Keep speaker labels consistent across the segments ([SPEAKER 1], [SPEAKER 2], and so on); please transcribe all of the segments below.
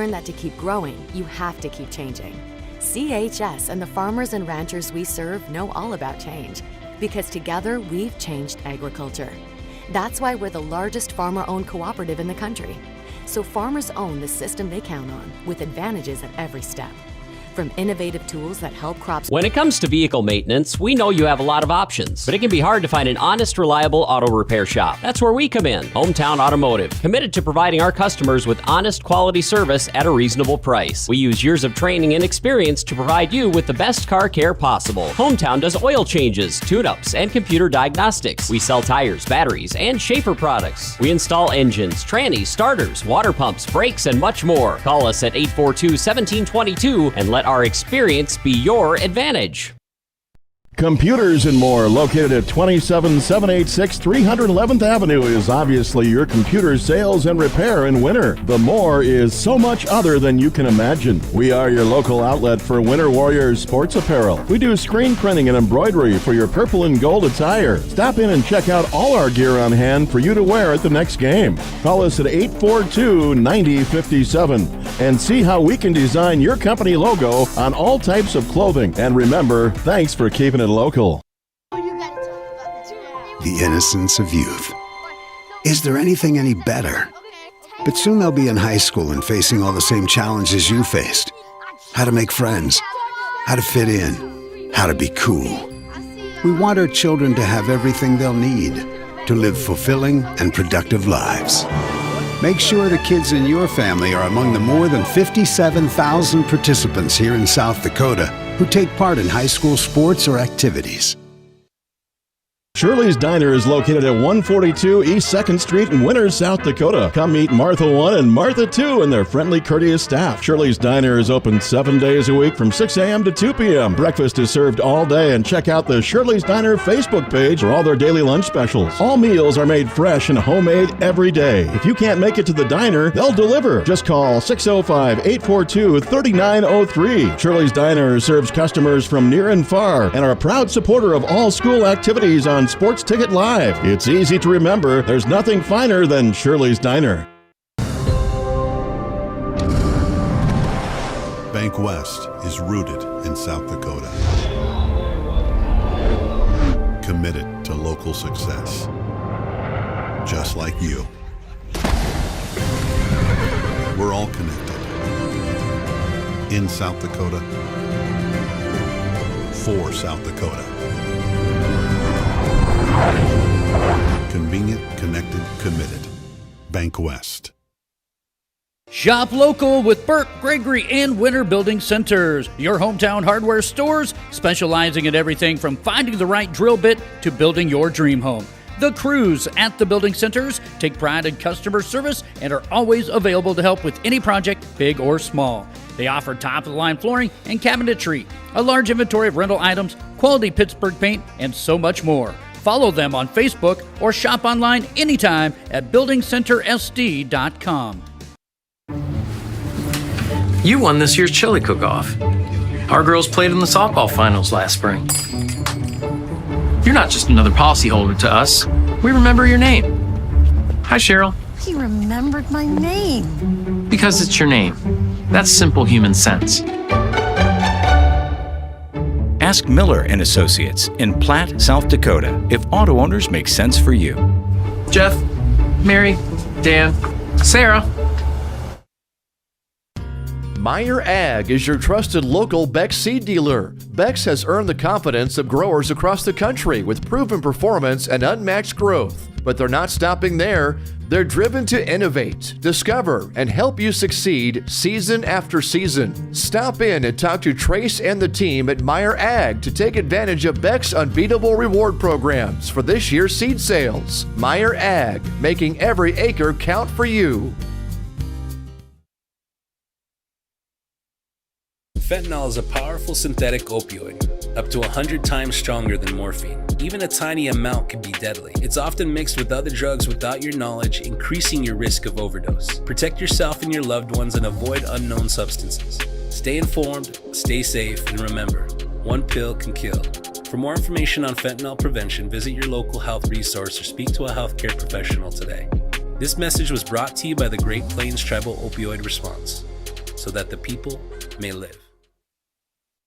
[SPEAKER 1] learned that to keep growing, you have to keep changing. CHS and the farmers and ranchers we serve know all about change, because together we've changed agriculture. That's why we're the largest farmer-owned cooperative in the country. So farmers own the system they count on, with advantages at every step. From innovative tools that help crops.
[SPEAKER 2] When it comes to vehicle maintenance, we know you have a lot of options, but it can be hard to find an honest, reliable auto repair shop. That's where we come in. Hometown Automotive, committed to providing our customers with honest, quality service at a reasonable price. We use years of training and experience to provide you with the best car care possible. Hometown does oil changes, tune-ups, and computer diagnostics. We sell tires, batteries, and Schaefer products. We install engines, trannies, starters, water pumps, brakes, and much more. Call us at 842-1722 and let our experience be your advantage.
[SPEAKER 3] Computers and More, located at 27786 311th Avenue, is obviously your computer sales and repair in winter. The More is so much other than you can imagine. We are your local outlet for Winter Warriors sports apparel. We do screen printing and embroidery for your purple and gold attire. Stop in and check out all our gear on hand for you to wear at the next game. Call us at 842-9057 and see how we can design your company logo on all types of clothing. And remember, thanks for keeping it local.
[SPEAKER 4] The innocence of youth. Is there anything any better? But soon they'll be in high school and facing all the same challenges you faced. How to make friends, how to fit in, how to be cool. We want our children to have everything they'll need to live fulfilling and productive lives. Make sure the kids in your family are among the more than 57,000 participants here in South Dakota who take part in high school sports or activities.
[SPEAKER 3] Shirley's Diner is located at 142 East 2nd Street in Winters, South Dakota. Come meet Martha 1 and Martha 2 and their friendly, courteous staff. Shirley's Diner is open 7 days a week from 6 a.m. to 2 p.m. Breakfast is served all day, and check out the Shirley's Diner Facebook page for all their daily lunch specials. All meals are made fresh and homemade every day. If you can't make it to the diner, they'll deliver. Just call 605-842-3903. Shirley's Diner serves customers from near and far and are a proud supporter of all school activities on Sports Ticket Live. It's easy to remember. There's nothing finer than Shirley's Diner.
[SPEAKER 5] Bank West is rooted in South Dakota. Committed to local success. Just like you. We're all connected. In South Dakota. For South Dakota. Convenient, connected, committed. Bank West.
[SPEAKER 6] Shop local with Burke, Gregory, and Winter Building Centers, your hometown hardware stores specializing in everything from finding the right drill bit to building your dream home. The crews at the building centers take pride in customer service and are always available to help with any project, big or small. They offer top-of-the-line flooring and cabinetry, a large inventory of rental items, quality Pittsburgh paint, and so much more. Follow them on Facebook or shop online anytime at buildingcentersd.com.
[SPEAKER 7] You won this year's chili cook-off. Our girls played in the softball finals last spring. You're not just another policyholder to us. We remember your name. Hi, Cheryl.
[SPEAKER 8] He remembered my name.
[SPEAKER 7] Because it's your name. That's simple human sense.
[SPEAKER 9] Ask Miller and Associates in Platte, South Dakota, if auto owners make sense for you.
[SPEAKER 7] Jeff, Mary, Dan, Sarah.
[SPEAKER 10] Meyer Ag is your trusted local Beck's seed dealer. Beck's has earned the confidence of growers across the country with proven performance and unmatched growth. But they're not stopping there. They're driven to innovate, discover, and help you succeed season after season. Stop in and talk to Trace and the team at Meyer Ag to take advantage of Beck's unbeatable reward programs for this year's seed sales. Meyer Ag, making every acre count for you.
[SPEAKER 11] Fentanyl is a powerful synthetic opioid, up to 100 times stronger than morphine. Even a tiny amount can be deadly. It's often mixed with other drugs without your knowledge, increasing your risk of overdose. Protect yourself and your loved ones and avoid unknown substances. Stay informed, stay safe, and remember, one pill can kill. For more information on fentanyl prevention, visit your local health resource or speak to a healthcare professional today. This message was brought to you by the Great Plains Tribal Opioid Response. so that the people may live.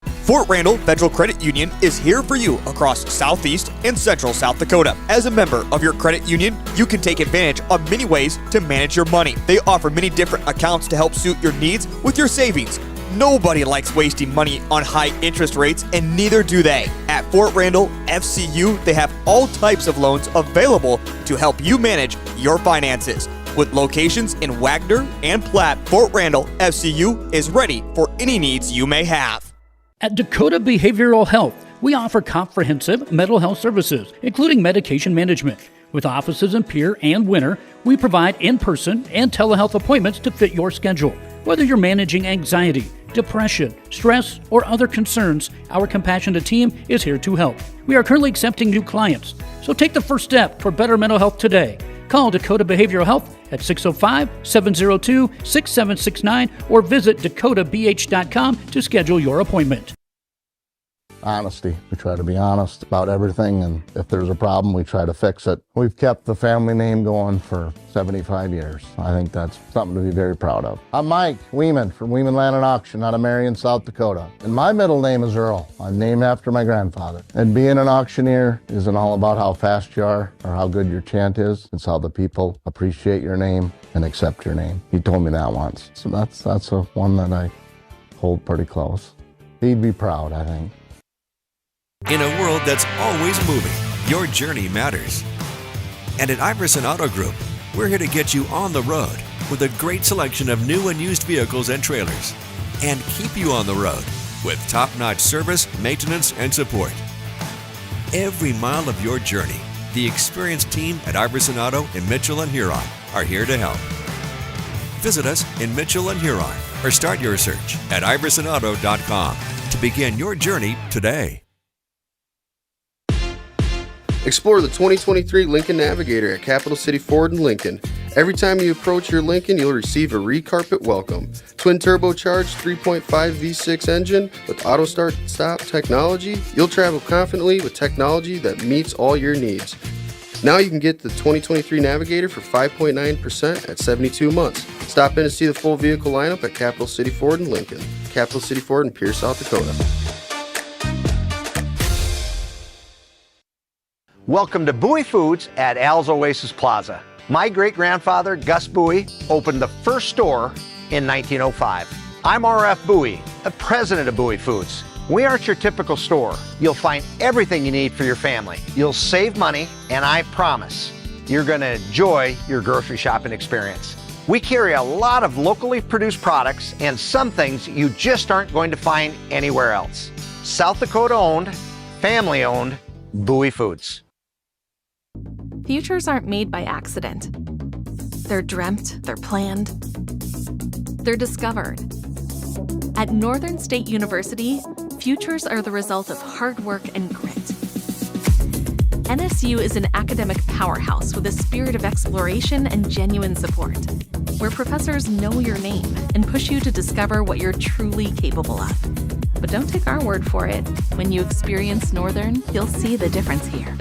[SPEAKER 12] Fort Randall Federal Credit Union is here for you across Southeast and Central South Dakota. As a member of your credit union, you can take advantage of many ways to manage your money. They offer many different accounts to help suit your needs with your savings. Nobody likes wasting money on high interest rates, and neither do they. At Fort Randall FCU, they have all types of loans available to help you manage your finances. With locations in Wagner and Platte, Fort Randall FCU is ready for any needs you may have.
[SPEAKER 6] At Dakota Behavioral Health, we offer comprehensive mental health services, including medication management. With offices in Pierre and Winter, we provide in-person and telehealth appointments to fit your schedule. Whether you're managing anxiety, depression, stress, or other concerns, our compassionate team is here to help. We are currently accepting new clients, so take the first step toward better mental health today. Call Dakota Behavioral Health at 605-702-6769 or visit dakotabh.com to schedule your appointment.
[SPEAKER 13] Honesty. We try to be honest about everything, and if there's a problem, we try to fix it. We've kept the family name going for 75 years. I think that's something to be very proud of. I'm Mike Weeman from Weeman Land and Auction out of Marion, South Dakota. And my middle name is Earl. I'm named after my grandfather. And being an auctioneer isn't all about how fast you are or how good your chant is. It's how the people appreciate your name and accept your name. He told me that once. So that's a one that I hold pretty close. He'd be proud, I think.
[SPEAKER 14] In a world that's always moving, your journey matters. And at Iverson Auto Group, we're here to get you on the road with a great selection of new and used vehicles and trailers, and keep you on the road with top-notch service, maintenance, and support. Every mile of your journey, the experienced team at Iverson Auto in Mitchell and Huron are here to help. Visit us in Mitchell and Huron or start your search at iversonauto.com to begin your journey today.
[SPEAKER 15] Explore the 2023 Lincoln Navigator at Capital City Ford in Lincoln. Every time you approach your Lincoln, you'll receive a re-carpet welcome. Twin turbocharged 3.5 V6 engine with auto start stop technology, you'll travel confidently with technology that meets all your needs. Now you can get the 2023 Navigator for 5.9% at 72 months. Stop in to see the full vehicle lineup at Capital City Ford in Lincoln. Capital City Ford in Pierce, South Dakota.
[SPEAKER 16] Welcome to Bowie Foods at Al's Oasis Plaza. My great-grandfather, Gus Bowie, opened the first store in 1905. I'm R.F. Bowie, the president of Bowie Foods. We aren't your typical store. You'll find everything you need for your family. You'll save money, and I promise you're going to enjoy your grocery shopping experience. We carry a lot of locally produced products and some things you just aren't going to find anywhere else. South Dakota-owned, family-owned, Bowie Foods.
[SPEAKER 17] Futures aren't made by accident. They're dreamt, they're planned, they're discovered. At Northern State University, futures are the result of hard work and grit. NSU is an academic powerhouse with a spirit of exploration and genuine support, where professors know your name and push you to discover what you're truly capable of. But don't take our word for it. When you experience Northern, you'll see the difference here.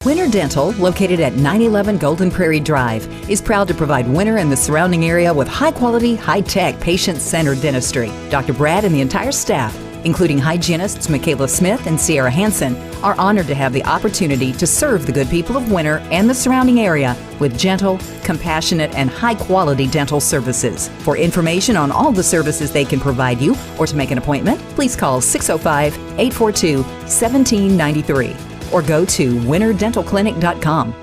[SPEAKER 18] Winter Dental, located at 911 Golden Prairie Drive, is proud to provide Winter and the surrounding area with high-quality, high-tech, patient-centered dentistry. Dr. Brad and the entire staff, including hygienists Michaela Smith and Sierra Hansen, are honored to have the opportunity to serve the good people of Winter and the surrounding area with gentle, compassionate, and high-quality dental services. For information on all the services they can provide you or to make an appointment, please call 605-842-1793. or go to winterdentalclinic.com.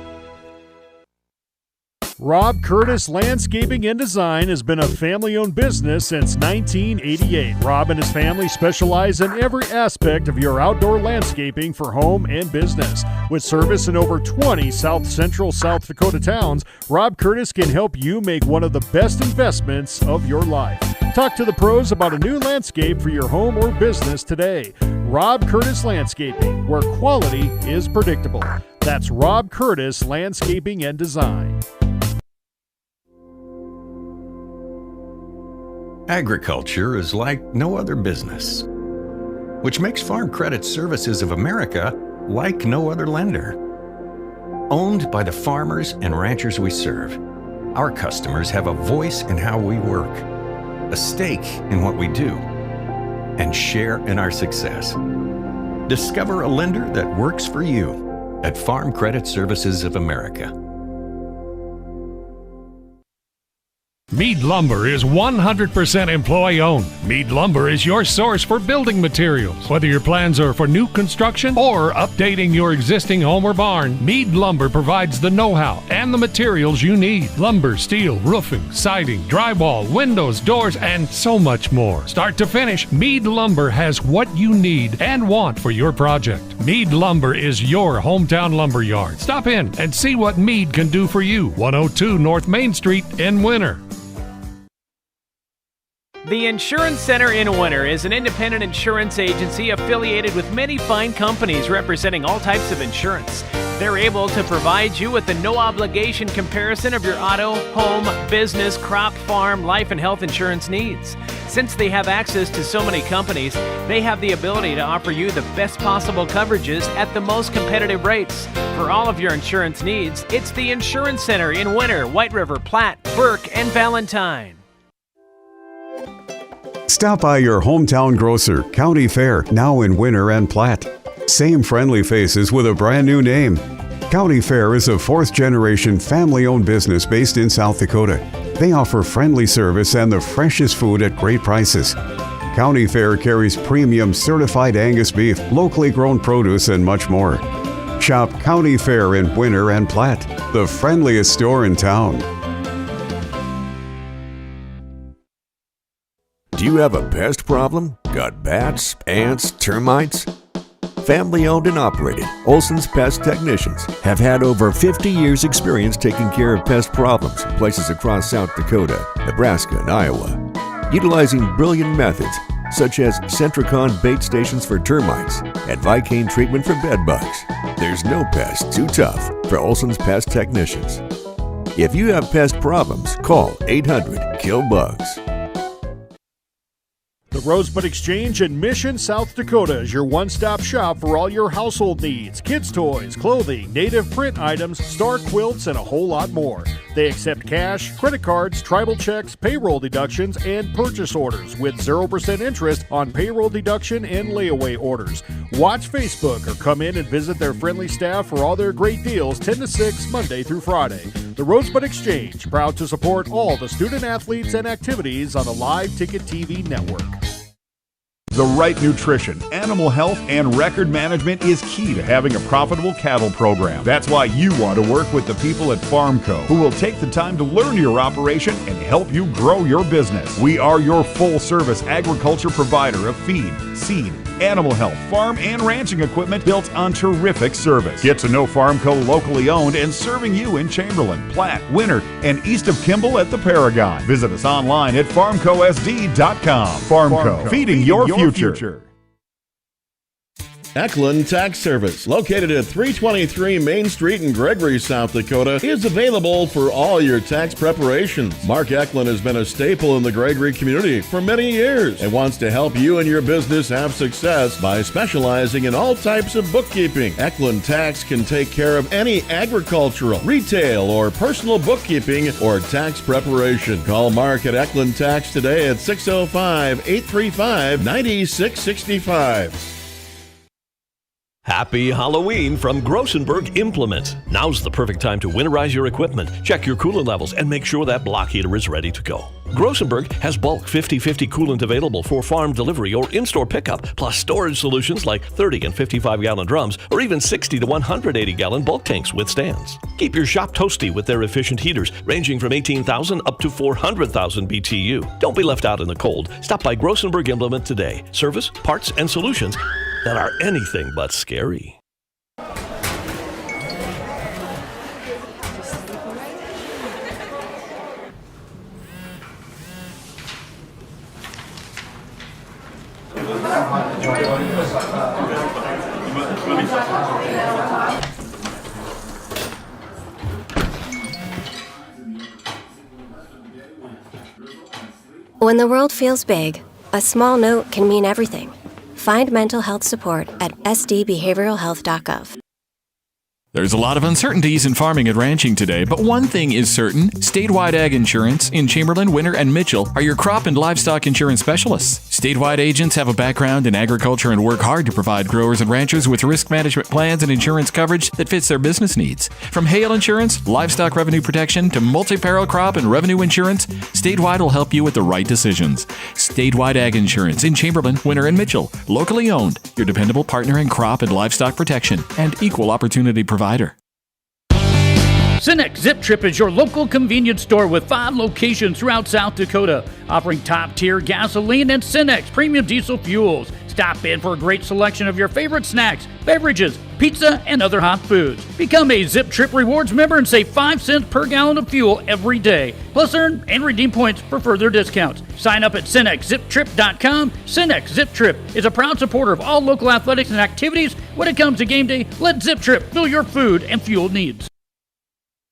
[SPEAKER 19] Rob Curtis Landscaping and Design has been a family-owned business since 1988. Rob and his family specialize in every aspect of your outdoor landscaping for home and business. With service in over 20 Central South Dakota towns, Rob Curtis can help you make one of the best investments of your life. Talk to the pros about a new landscape for your home or business today. Rob Curtis Landscaping, where quality is predictable. That's Rob Curtis Landscaping and Design.
[SPEAKER 9] Agriculture is like no other business, which makes Farm Credit Services of America like no other lender. Owned by the farmers and ranchers we serve, Our customers have a voice in how we work, a stake in what we do, and share in our success. Discover a lender that works for you at Farm Credit Services of America.
[SPEAKER 20] Mead Lumber is 100% employee-owned. Mead Lumber is your source for building materials. Whether your plans are for new construction or updating your existing home or barn, Mead Lumber provides the know-how and the materials you need. Lumber, steel, roofing, siding, drywall, windows, doors, and so much more. Start to finish, Mead Lumber has what you need and want for your project. Mead Lumber is your hometown lumber yard. Stop in and see what Mead can do for you. 102 North Main Street in Winter.
[SPEAKER 21] The Insurance Center in Winter is an independent insurance agency affiliated with many fine companies representing all types of insurance. They're able to provide you with a no-obligation comparison of your auto, home, business, crop, farm, life, and health insurance needs. Since they have access to so many companies, they have the ability to offer you the best possible coverages at the most competitive rates. For all of your insurance needs, it's the Insurance Center in Winter, White River, Platte, Burke, and Valentine.
[SPEAKER 22] Stop by your hometown grocer, County Fair, now in Winter and Platte. Same friendly faces with a brand new name. County Fair is a fourth-generation family-owned business based in South Dakota. They offer friendly service and the freshest food at great prices. County Fair carries premium certified Angus beef, locally grown produce, and much more. Shop County Fair in Winter and Platte, the friendliest store in town.
[SPEAKER 14] Do you have a pest problem? Got bats, ants, termites? Family owned and operated, Olson's Pest Technicians have had over 50 years experience taking care of pest problems in places across South Dakota, Nebraska, and Iowa. Utilizing brilliant methods such as Centricon bait stations for termites and Vicane treatment for bed bugs. There's no pest too tough for Olson's Pest Technicians. If you have pest problems, call 800-KILL-BUGS.
[SPEAKER 19] The Rosebud Exchange in Mission, South Dakota is your one-stop shop for all your household needs, kids' toys, clothing, native print items, star quilts, and a whole lot more. They accept cash, credit cards, tribal checks, payroll deductions, and purchase orders with 0% interest on payroll deduction and layaway orders. Watch Facebook or come in and visit their friendly staff for all their great deals 10 to 6 Monday through Friday. The Rosebud Exchange, proud to support all the student athletes and activities on the Live Ticket TV network.
[SPEAKER 23] The right nutrition, animal health, and record management is key to having a profitable cattle program. That's why you want to work with the people at Farmco, who will take the time to learn your operation and help you grow your business. We are your full-service agriculture provider of feed, seed, animal health, farm, and ranching equipment built on terrific service. Get to know Farmco locally owned and serving you in Chamberlain, Platte, Winter, and east of Kimball at the Paragon. Visit us online at farmcosd.com. Farmco, feeding your future.
[SPEAKER 3] Eklund Tax Service, located at 323 Main Street in Gregory, South Dakota, is available for all your tax preparations. Mark Eklund has been a staple in the Gregory community for many years and wants to help you and your business have success by specializing in all types of bookkeeping. Eklund Tax can take care of any agricultural, retail, or personal bookkeeping or tax preparation. Call Mark at Eklund Tax today at 605-835-9665.
[SPEAKER 24] Happy Halloween from Grossenberg Implements. Now's the perfect time to winterize your equipment, check your coolant levels, and make sure that block heater is ready to go. Grossenberg has bulk 50/50 coolant available for farm delivery or in-store pickup, plus storage solutions like 30 and 55-gallon drums, or even 60 to 180-gallon bulk tanks with stands. Keep your shop toasty with their efficient heaters, ranging from 18,000 up to 400,000 BTU. Don't be left out in the cold. Stop by Grossenberg Implement today. Service, parts, and solutions that are anything but scary.
[SPEAKER 25] When the world feels big, a small note can mean everything. Find mental health support at sdbehavioralhealth.gov.
[SPEAKER 1] There's a lot of uncertainties in farming and ranching today, but one thing is certain. Statewide Ag Insurance in Chamberlain, Winter, and Mitchell are your crop and livestock insurance specialists. Statewide agents have a background in agriculture and work hard to provide growers and ranchers with risk management plans and insurance coverage that fits their business needs. From hail insurance, livestock revenue protection, to multi-peril crop and revenue insurance, Statewide will help you with the right decisions. Statewide Ag Insurance in Chamberlain, Winter, and Mitchell. Locally owned, your dependable partner in crop and livestock protection and equal opportunity provider.
[SPEAKER 6] Cenex Zip Trip is your local convenience store with 5 locations throughout South Dakota, offering top-tier gasoline and Cenex premium diesel fuels. Stop in for a great selection of your favorite snacks, beverages, pizza, and other hot foods. Become a Zip Trip Rewards member and save 5 cents per gallon of fuel every day. Plus, earn and redeem points for further discounts. Sign up at CenexZipTrip.com. Cenex Zip Trip is a proud supporter of all local athletics and activities. When it comes to game day, let Zip Trip fill your food and fuel needs.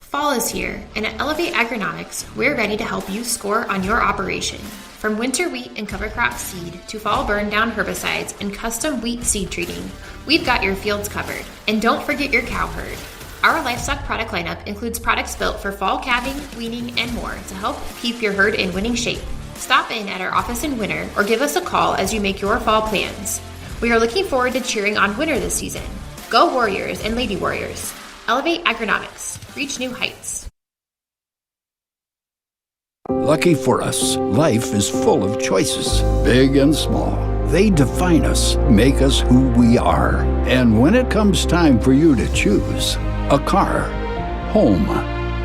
[SPEAKER 2] Fall is here, and at Elevate Agronomics, we're ready to help you score on your operation. From winter wheat and cover crop seed to fall burn down herbicides and custom wheat seed treating, we've got your fields covered. And don't forget your cow herd. Our livestock product lineup includes products built for fall calving, weaning, and more to help keep your herd in winning shape. Stop in at our office in Winter or give us a call as you make your fall plans. We are looking forward to cheering on Winter this season. Go Warriors and Lady Warriors. Elevate Agronomics. Reach new heights.
[SPEAKER 4] Lucky for us, life is full of choices, big and small. They define us, make us who we are. And when it comes time for you to choose a car, home,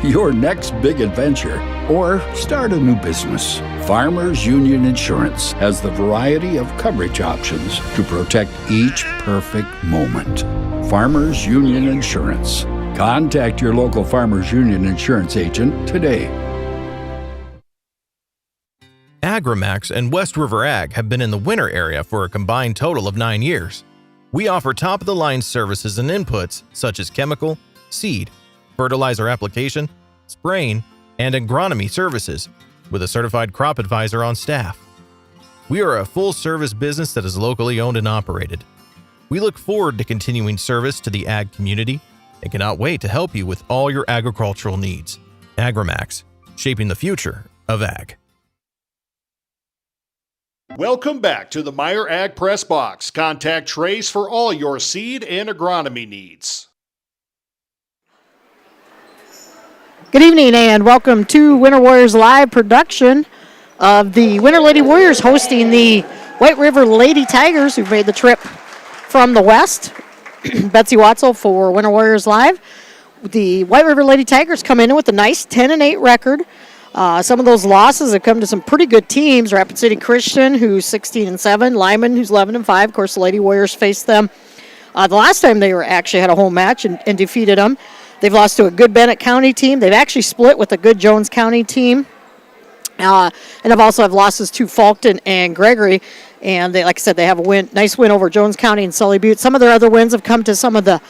[SPEAKER 4] your next big adventure, or start a new business, Farmers Union Insurance has the variety of coverage options to protect each perfect moment. Farmers Union Insurance. Contact your local Farmers Union Insurance agent today.
[SPEAKER 5] Agrimax and West River Ag have been in the Winter area for a combined total of 9 years. We offer top-of-the-line services and inputs such as chemical, seed, fertilizer application, spraying, and agronomy services with a certified crop advisor on staff. We are a full-service business that is locally owned and operated. We look forward to continuing service to the ag community and cannot wait to help you with all your agricultural needs. Agrimax, shaping the future of ag.
[SPEAKER 19] Welcome back to the Meyer Ag Press Box. Contact Trace for all your seed and agronomy needs.
[SPEAKER 8] Good evening and welcome to Winter Warriors Live production of the Winter Lady Warriors hosting the White River Lady Tigers, who've made the trip from the west. Betsy Watzel for Winter Warriors Live. The White River Lady Tigers come in with a nice 10-8 record. Some of those losses have come to some pretty good teams. Rapid City Christian, who's 16-7. Lyman, who's 11-5. Of course, the Lady Warriors faced them the last time they were actually had a home match and defeated them. They've lost to a good Bennett County team. They've actually split with a good Jones County team. And have also have losses to Falkton and Gregory. And they, like I said, they have a nice win over Jones County and Sully Butte. Some of their other wins have come to some of the,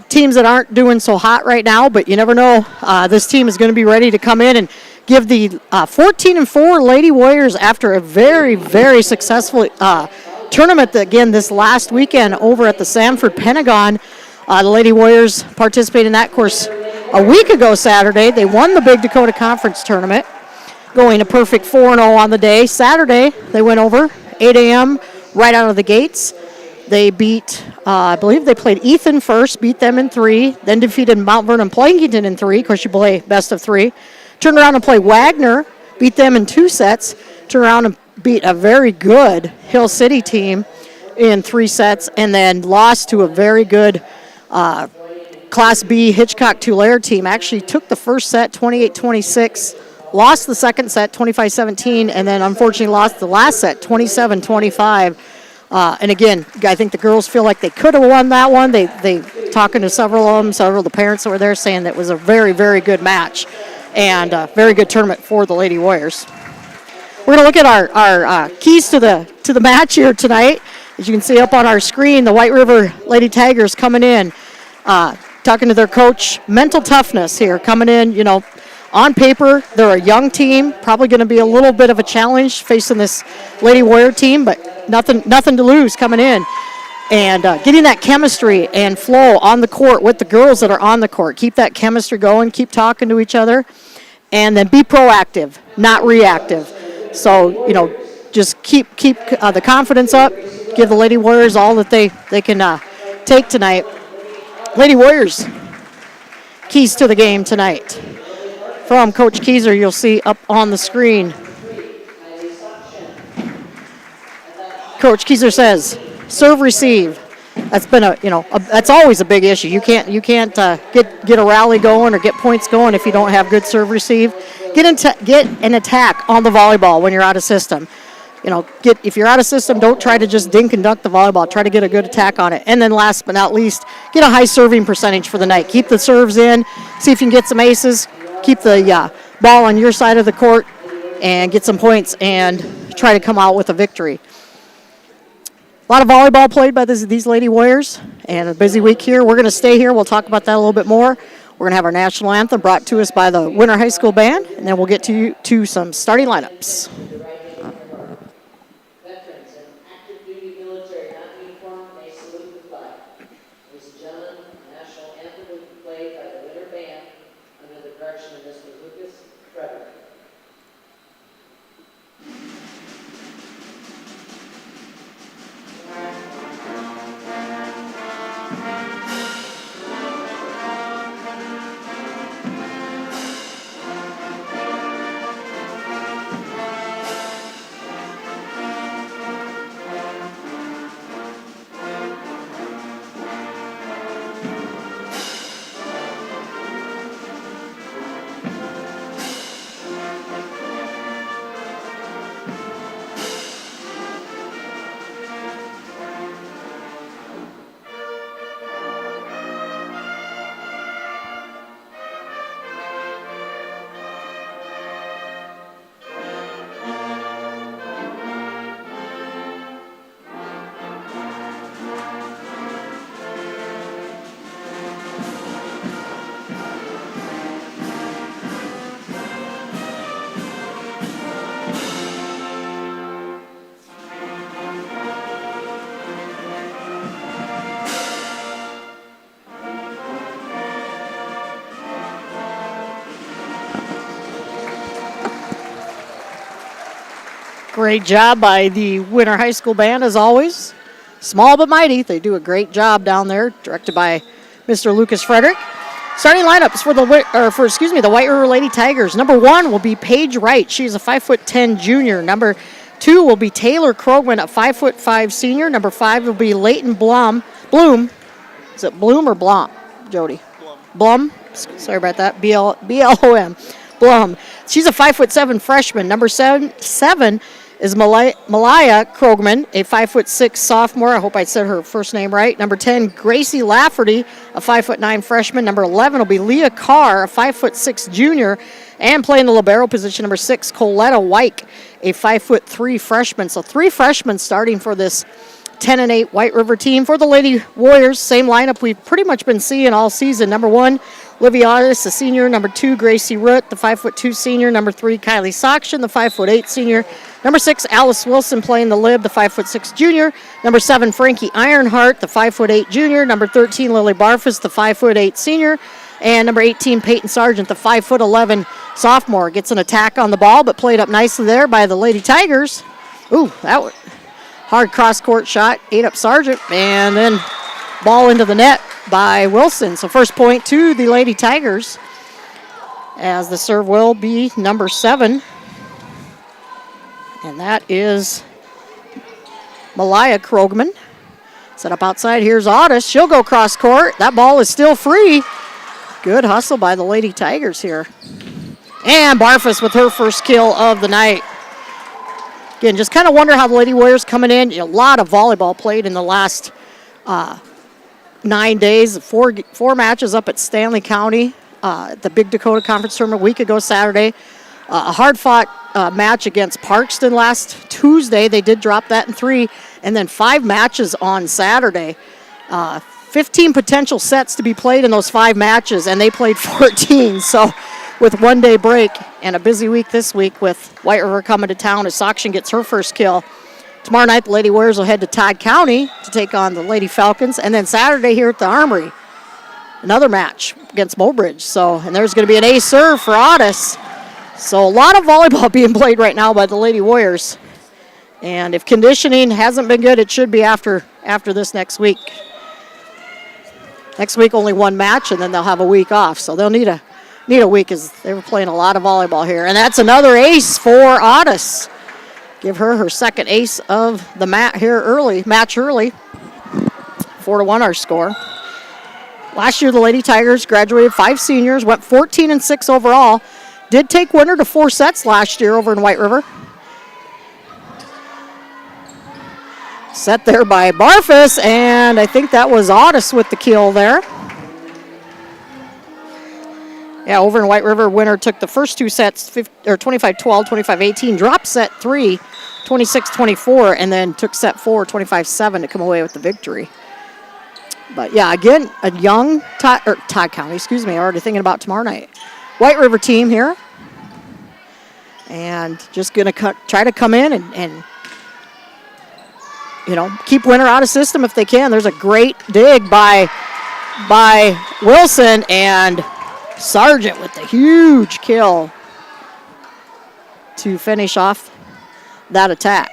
[SPEAKER 8] teams that aren't doing so hot right now. But you never know. This team is going to be ready to come in and give the 14-4 Lady Warriors, after a very, very successful tournament again this last weekend over at the Sanford Pentagon. The Lady Warriors participated in that course a week ago Saturday. They won the Big Dakota Conference Tournament, going a perfect 4-0 on the day. Saturday, they went over 8 a.m. right out of the gates. They beat, I believe they played Ethan first, beat them in 3, then defeated Mount Vernon Plankington in 3. Of course, you play best of 3. Turned around and played Wagner, beat them in 2 sets. Turned around and beat a very good Hill City team in 3 sets, and then lost to a very good Class B Hitchcock-Tulare team. Actually took the first set 28-26, lost the second set 25-17, and then unfortunately lost the last set 27-25. And again, I think the girls feel like they could have won that one. They talking to several of the parents that were there, saying that was a very, very good match and a very good tournament for the Lady Warriors. We're going to look at our keys to the match here tonight. As you can see up on our screen, the White River Lady Tigers coming in, talking to their coach. Mental toughness here coming in, on paper, they're a young team, probably going to be a little bit of a challenge facing this Lady Warrior team, but nothing to lose coming in. and getting that chemistry and flow on the court with the girls that are on the court. Keep that chemistry going, keep talking to each other, and then be proactive, not reactive. So, just keep the confidence up, give the Lady Warriors all that they can take tonight. Lady Warriors, keys to the game tonight. From Coach Keyser, you'll see up on the screen. Coach Keyser says, serve, receive. That's been that's always a big issue. You can't get a rally going or get points going if you don't have good serve, receive. Get an attack on the volleyball when you're out of system. If you're out of system, don't try to just dink and dunk the volleyball. Try to get a good attack on it. And then last but not least, get a high serving percentage for the night. Keep the serves in. See if you can get some aces. Keep the ball on your side of the court and get some points and try to come out with a victory. A lot of volleyball played by these Lady Warriors, and a busy week here. We're going to stay here. We'll talk about that a little bit more. We're going to have our national anthem brought to us by the Winter High School Band, and then we'll get to some starting lineups. Great job by the Winter High School Band, as always. Small but mighty. They do a great job down there, directed by Mr. Lucas Frederick. Starting lineups for the White River Lady Tigers. Number 1 will be Paige Wright. She's a 5'10" junior. Number 2 will be Taylor Krogman, a 5'5" senior. Number 5 will be Leighton Bloom. Is it Bloom or Blom, Jody? Blum. Sorry about that. B-L-O-M. Blum. She's a 5'7" freshman. Number 7 is Malaya Krogman, a 5'6" sophomore. I hope I said her first name right. Number 10, Gracie Lafferty, a 5'9" freshman. Number 11 will be Leah Carr, a 5'6" junior. And playing the libero position, number 6, Coletta Wyke, a 5'3" freshman. So 3 freshmen starting for this 10-8 White River team. For the Lady Warriors, same lineup we've pretty much been seeing all season. Number 1, Livia Otis, a senior. Number 2, Gracie Root, the 5'2" senior. Number 3, Kylie Sokshin, the 5'8" senior. Number 6, Alice Wilson playing the lib, the 5'6" junior. Number 7, Frankie Ironheart, the 5'8" junior. Number 13, Lily Barfus, the 5'8" senior. And number 18, Peyton Sargent, the 5'11" sophomore. Gets an attack on the ball, but played up nicely there by the Lady Tigers. Ooh, that was hard cross-court shot. Ate up Sargent, and then ball into the net by Wilson. So first point to the Lady Tigers, as the serve will be number 7. And that is Malaya Krogman. Set up outside. Here's Otis. She'll go cross court. That ball is still free. Good hustle by the Lady Tigers here. And Barfus with her first kill of the night. Again, just kind of wonder how the Lady Warriors coming in. A lot of volleyball played in the last 9 days. Four matches up at Stanley County at the Big Dakota Conference Tournament a week ago Saturday. A hard-fought match against Parkston last Tuesday. They did drop that in 3. And then 5 matches on Saturday. 15 potential sets to be played in those 5 matches, and they played 14. So with 1 day break and a busy week this week with White River coming to town as Sokshin gets her first kill. Tomorrow night, the Lady Warriors will head to Todd County to take on the Lady Falcons. And then Saturday here at the Armory, another match against Mobridge. So, and there's going to be an ace serve for Otis. So a lot of volleyball being played right now by the Lady Warriors. And if conditioning hasn't been good, it should be after this next week. Next week, only one match, and then they'll have a week off. So they'll need a week as they were playing a lot of volleyball here. And that's another ace for Otis. Give her second ace of the match early. 4-1 our score. Last year, the Lady Tigers graduated 5 seniors, went 14-6 overall. Did take winner to 4 sets last year over in White River. Set there by Barfus, and I think that was Otis with the kill there. Yeah, over in White River, winner took the first 2 sets, 25-12, 25-18, dropped set 3, 26-24, and then took set 4, 25-7 to come away with the victory. But yeah, again, a young Todd County, already thinking about tomorrow night. White River team here. And just going to try to come in and keep winner out of system if they can. There's a great dig by Wilson, and Sargent with a huge kill to finish off that attack.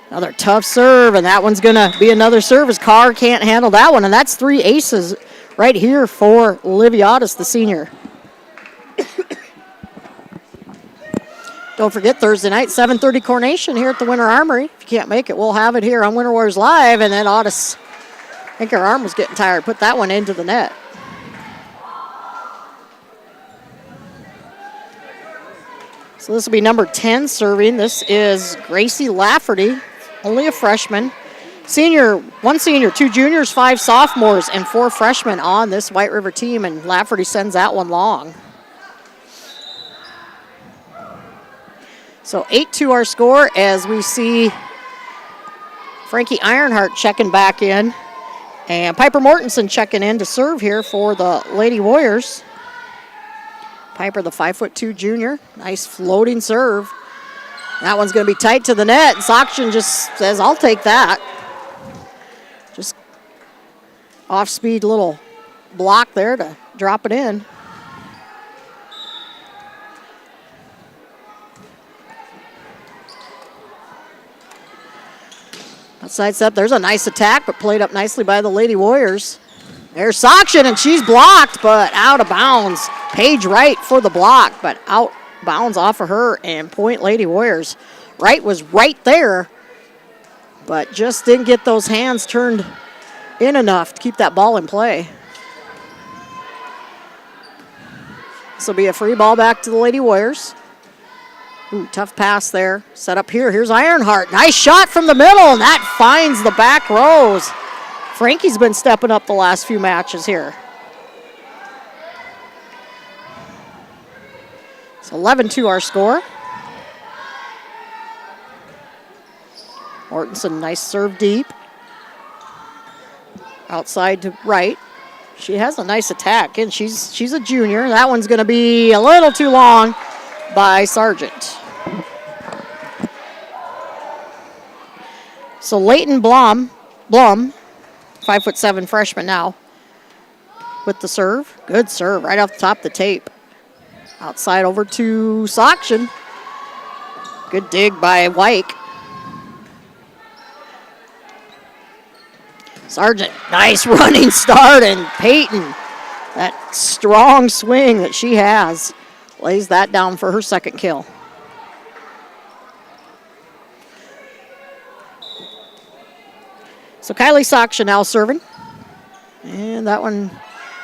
[SPEAKER 8] Another tough serve, and that one's going to be another serve as Carr can't handle that one, and that's 3 aces right here for Livy Otis, the senior. Don't forget, Thursday night, 7:30 coronation here at the Winter Armory. If you can't make it, we'll have it here on Winter Warriors Live. And then Otis, I think her arm was getting tired, put that one into the net. So this will be number 10 serving. This is Gracie Lafferty, only a freshman. One senior, 2 juniors, 5 sophomores, and 4 freshmen on this White River team, and Lafferty sends that one long. So 8-2 our score as we see Frankie Ironheart checking back in, and Piper Mortensen checking in to serve here for the Lady Warriors. Piper, the 5'2" junior, nice floating serve. That one's going to be tight to the net. Sokshin just says, I'll take that. Just off-speed little block there to drop it in. Outside step, there's a nice attack, but played up nicely by the Lady Warriors. There's Sokshin, and she's blocked, but out of bounds. Paige Wright for the block, but out bounds off of her, and point Lady Warriors. Wright was right there, but just didn't get those hands turned in enough to keep that ball in play. This will be a free ball back to the Lady Warriors. Ooh, tough pass there. Set up here. Here's Ironheart. Nice shot from the middle, and that finds the back rows. Frankie's been stepping up the last few matches here. It's 11-2 our score. Mortensen, nice serve deep. Outside to right. She has a nice attack, and she's a junior. That one's going to be a little too long by Sargent. So Leighton Blum, 5'7" freshman now, with the serve. Good serve right off the top of the tape. Outside over to Sokshin. Good dig by Wyke. Sargent, nice running start, and Peyton, that strong swing that she has, lays that down for her second kill. So Kylie Sokshin now serving. And that would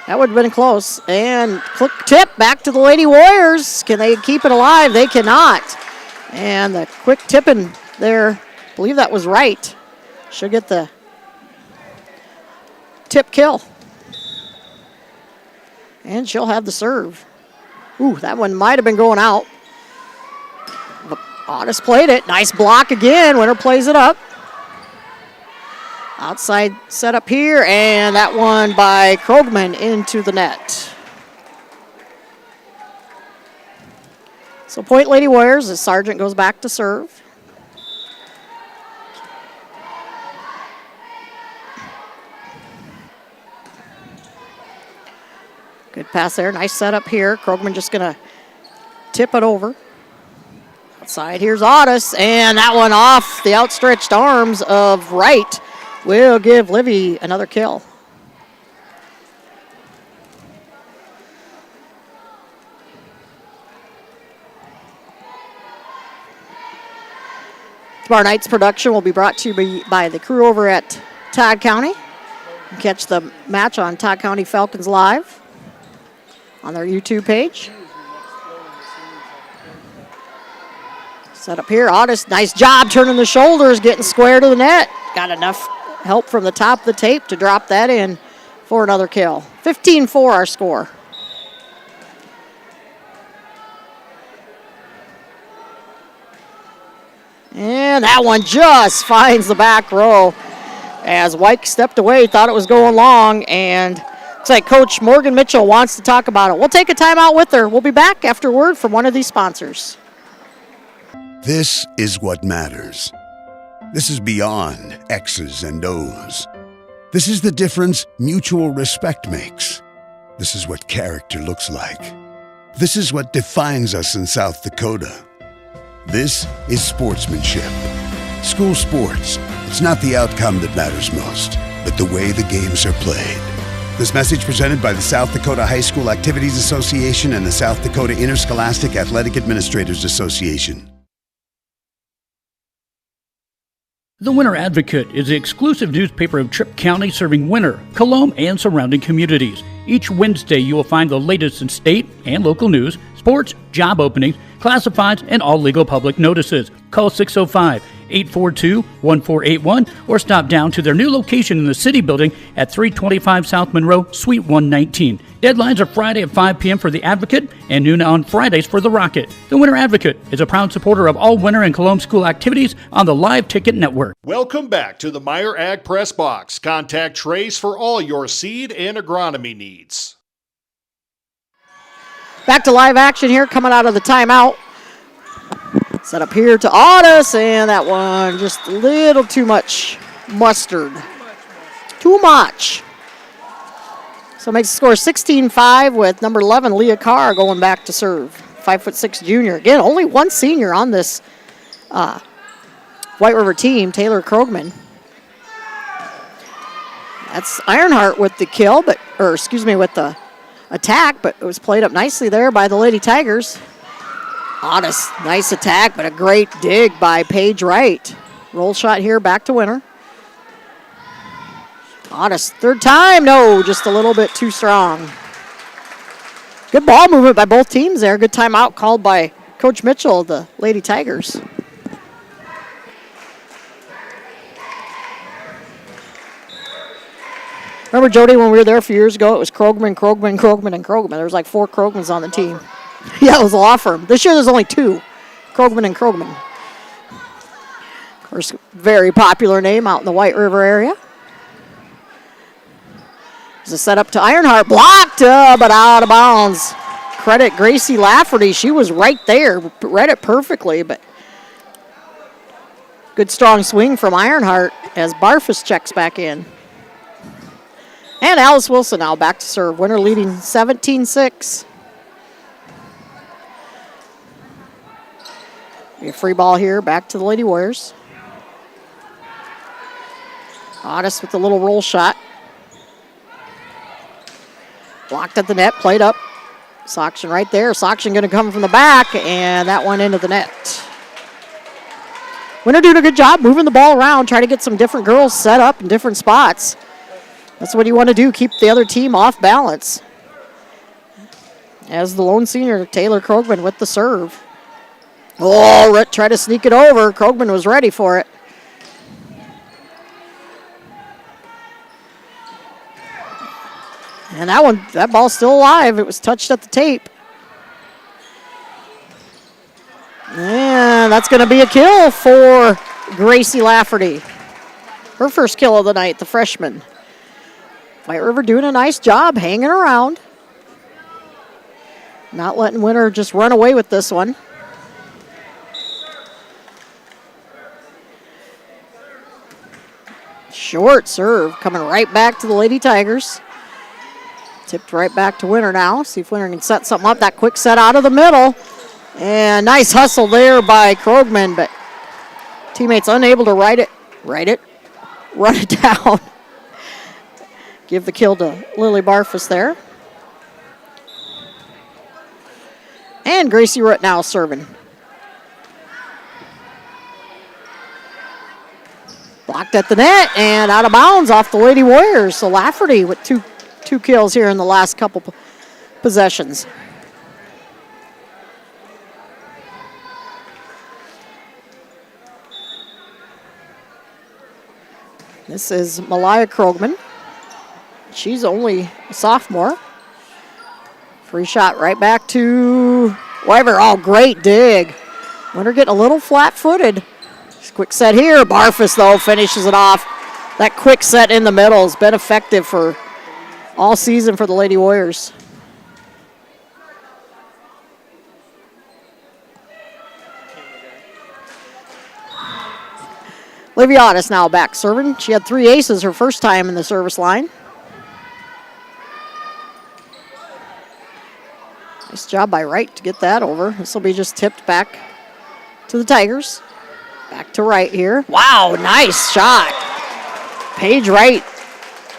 [SPEAKER 8] have been close. And quick tip back to the Lady Warriors. Can they keep it alive? They cannot. And the quick tipping there, I believe that was right. She'll get the tip kill. And she'll have the serve. Ooh, that one might have been going out. But Otis played it. Nice block again. Winner plays it up. Outside set up here, and that one by Krogman into the net. So point Lady Warriors as Sargent goes back to serve. Good pass there. Nice setup here. Krogman just going to tip it over. Outside, here's Otis, and that one off the outstretched arms of Wright will give Livy another kill. Tomorrow night's production will be brought to you by the crew over at Todd County. You can catch the match on Todd County Falcons Live on their YouTube page. Set up here, Otis, nice job turning the shoulders, getting square to the net. Got enough help from the top of the tape to drop that in for another kill. 15-4 our score. And that one just finds the back row as White stepped away, thought it was going long, and looks like Coach Morgan Mitchell wants to talk about it. We'll take a timeout with her. We'll be back after word from one of these sponsors.
[SPEAKER 7] This is what matters. This is beyond X's and O's. This is the difference mutual respect makes. This is what character looks like. This is what defines us in South Dakota. This is sportsmanship. School sports, it's not the outcome that matters most, but the way the games are played. This message presented by the South Dakota High School Activities Association and the South Dakota Interscholastic Athletic Administrators Association.
[SPEAKER 6] The Winter Advocate is the exclusive newspaper of Tripp County serving Winter, Colome, and surrounding communities. Each Wednesday, you will find the latest in state and local news, sports, job openings, classifieds, and all legal public notices. Call 605-842-1481 or stop down to their new location in the City Building at 325 South Monroe, Suite 119. Deadlines are Friday at 5 p.m. for the Advocate and noon on Fridays for the Rocket. The Winter Advocate is a proud supporter of all Winter and Colome school activities on the Live Ticket Network.
[SPEAKER 19] Welcome back to the Meyer Ag Press Box. Contact Trace for all your seed and agronomy needs.
[SPEAKER 8] Back to live action here, coming out of the timeout. Set up here to Otis, and that one just a little too much mustard. Too much. So it makes the score 16-5 with number 11, Leah Carr, going back to serve. 5'6" junior. Again, only one senior on this White River team, Taylor Krogman. That's Ironheart with the kill, with the attack, but it was played up nicely there by the Lady Tigers. Otis, nice attack, but a great dig by Paige Wright. Roll shot here, back to Winter. Otis, third time, no, just a little bit too strong. Good ball movement by both teams there. Good timeout called by Coach Mitchell, the Lady Tigers. Remember, Jody, when we were there a few years ago, it was Krogman. There was like 4 Krogmans on the team. Yeah, it was a law firm. This year there's only 2, Krogman. Of course, very popular name out in the White River area. There's a setup to Ironheart, blocked, but out of bounds. Credit Gracie Lafferty. She was right there, read it perfectly, but good strong swing from Ironheart as Barfus checks back in. And Alice Wilson now back to serve. Winter leading 17-6. A free ball here, back to the Lady Warriors. Otis with a little roll shot. Blocked at the net, played up. Soction right there. Soction going to come from the back, and that one into the net. Winter doing a good job moving the ball around, trying to get some different girls set up in different spots. That's what you want to do, keep the other team off balance. As the lone senior, Taylor Krogman with the serve. Oh, try to sneak it over. Krogman was ready for it. And that ball's still alive. It was touched at the tape. And that's going to be a kill for Gracie Lafferty. Her first kill of the night, the freshman. White River doing a nice job hanging around. Not letting Winter just run away with this one. Short serve coming right back to the Lady Tigers. Tipped right back to Winter now. See if Winter can set something up. That quick set out of the middle. And nice hustle there by Krogman, but teammates unable to run it down. Give the kill to Lily Barfus there. And Gracie Root now serving. Blocked at the net and out of bounds off the Lady Warriors. So Lafferty with two kills here in the last couple possessions. This is Malaya Krogman. She's only a sophomore. Free shot right back to Weber. Oh, great dig. Winter getting a little flat-footed. Quick set here. Barfus, though, finishes it off. That quick set in the middle has been effective for all season for the Lady Warriors. Liviotis now back serving. She had 3 aces her first time in the service line. Nice job by Wright to get that over. This will be just tipped back to the Tigers. Back to Wright here. Wow, nice shot. Paige Wright,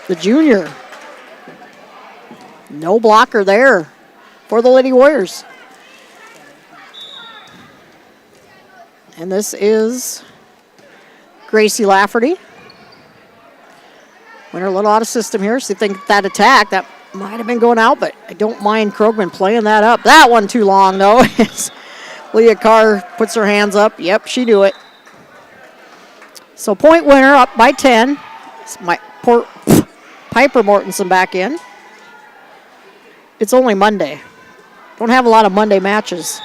[SPEAKER 8] the junior. No blocker there for the Lady Warriors. And this is Gracie Lafferty. Winter a little out of system here. So you think that attack, that might have been going out, but I don't mind Krogman playing that up. That one too long, though. Leah Carr puts her hands up. Yep, she knew it. So point Winter up by 10. Piper Mortensen back in. It's only Monday. Don't have a lot of Monday matches.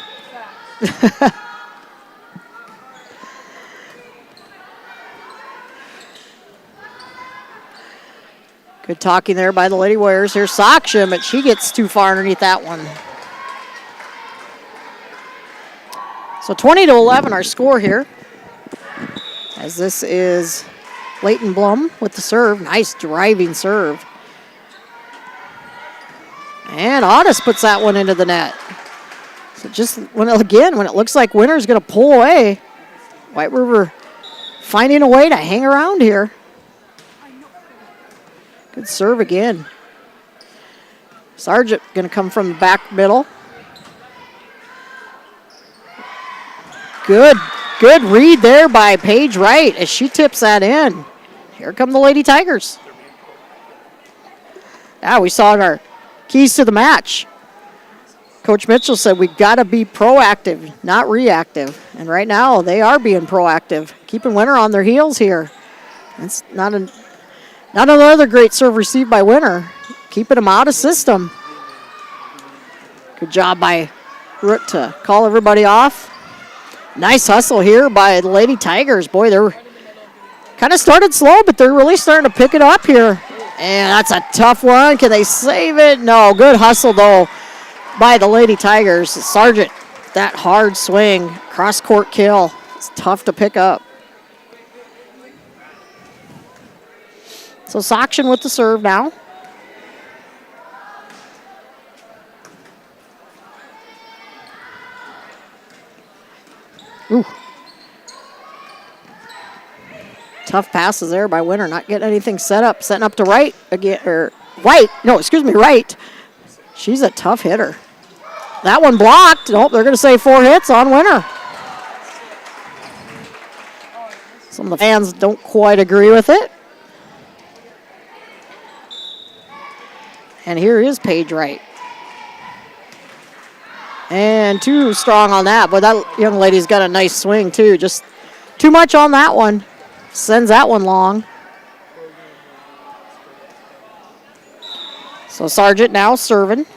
[SPEAKER 8] Good talking there by the Lady Warriors. Here's Saksha, but she gets too far underneath that one. So 20-11 our score here. As this is Leighton Blum with the serve. Nice driving serve. And Otis puts that one into the net. So just when it looks like Winter's going to pull away, White River finding a way to hang around here. Good serve again. Sargent going to come from the back middle. Good read there by Paige Wright as she tips that in. Here come the Lady Tigers. Yeah, we saw our keys to the match. Coach Mitchell said we got to be proactive, not reactive. And right now they are being proactive, keeping Winter on their heels here. It's not another great serve received by Winter, keeping them out of system. Good job by Root to call everybody off. Nice hustle here by the Lady Tigers. Boy, they're kind of started slow, but they're really starting to pick it up here. And that's a tough one. Can they save it? No. Good hustle, though, by the Lady Tigers. Sargent, that hard swing, cross-court kill. It's tough to pick up. So Sakshan with the serve now. Ooh. Tough passes there by Winter, not getting anything set up. Setting up to Wright again, Wright. She's a tough hitter. That one blocked. Nope, they're going to say 4 hits on Winter. Some of the fans don't quite agree with it. And here is Paige Wright. And too strong on that, but that young lady's got a nice swing too. Just too much on that one. Sends that one long. So Sargent now serving.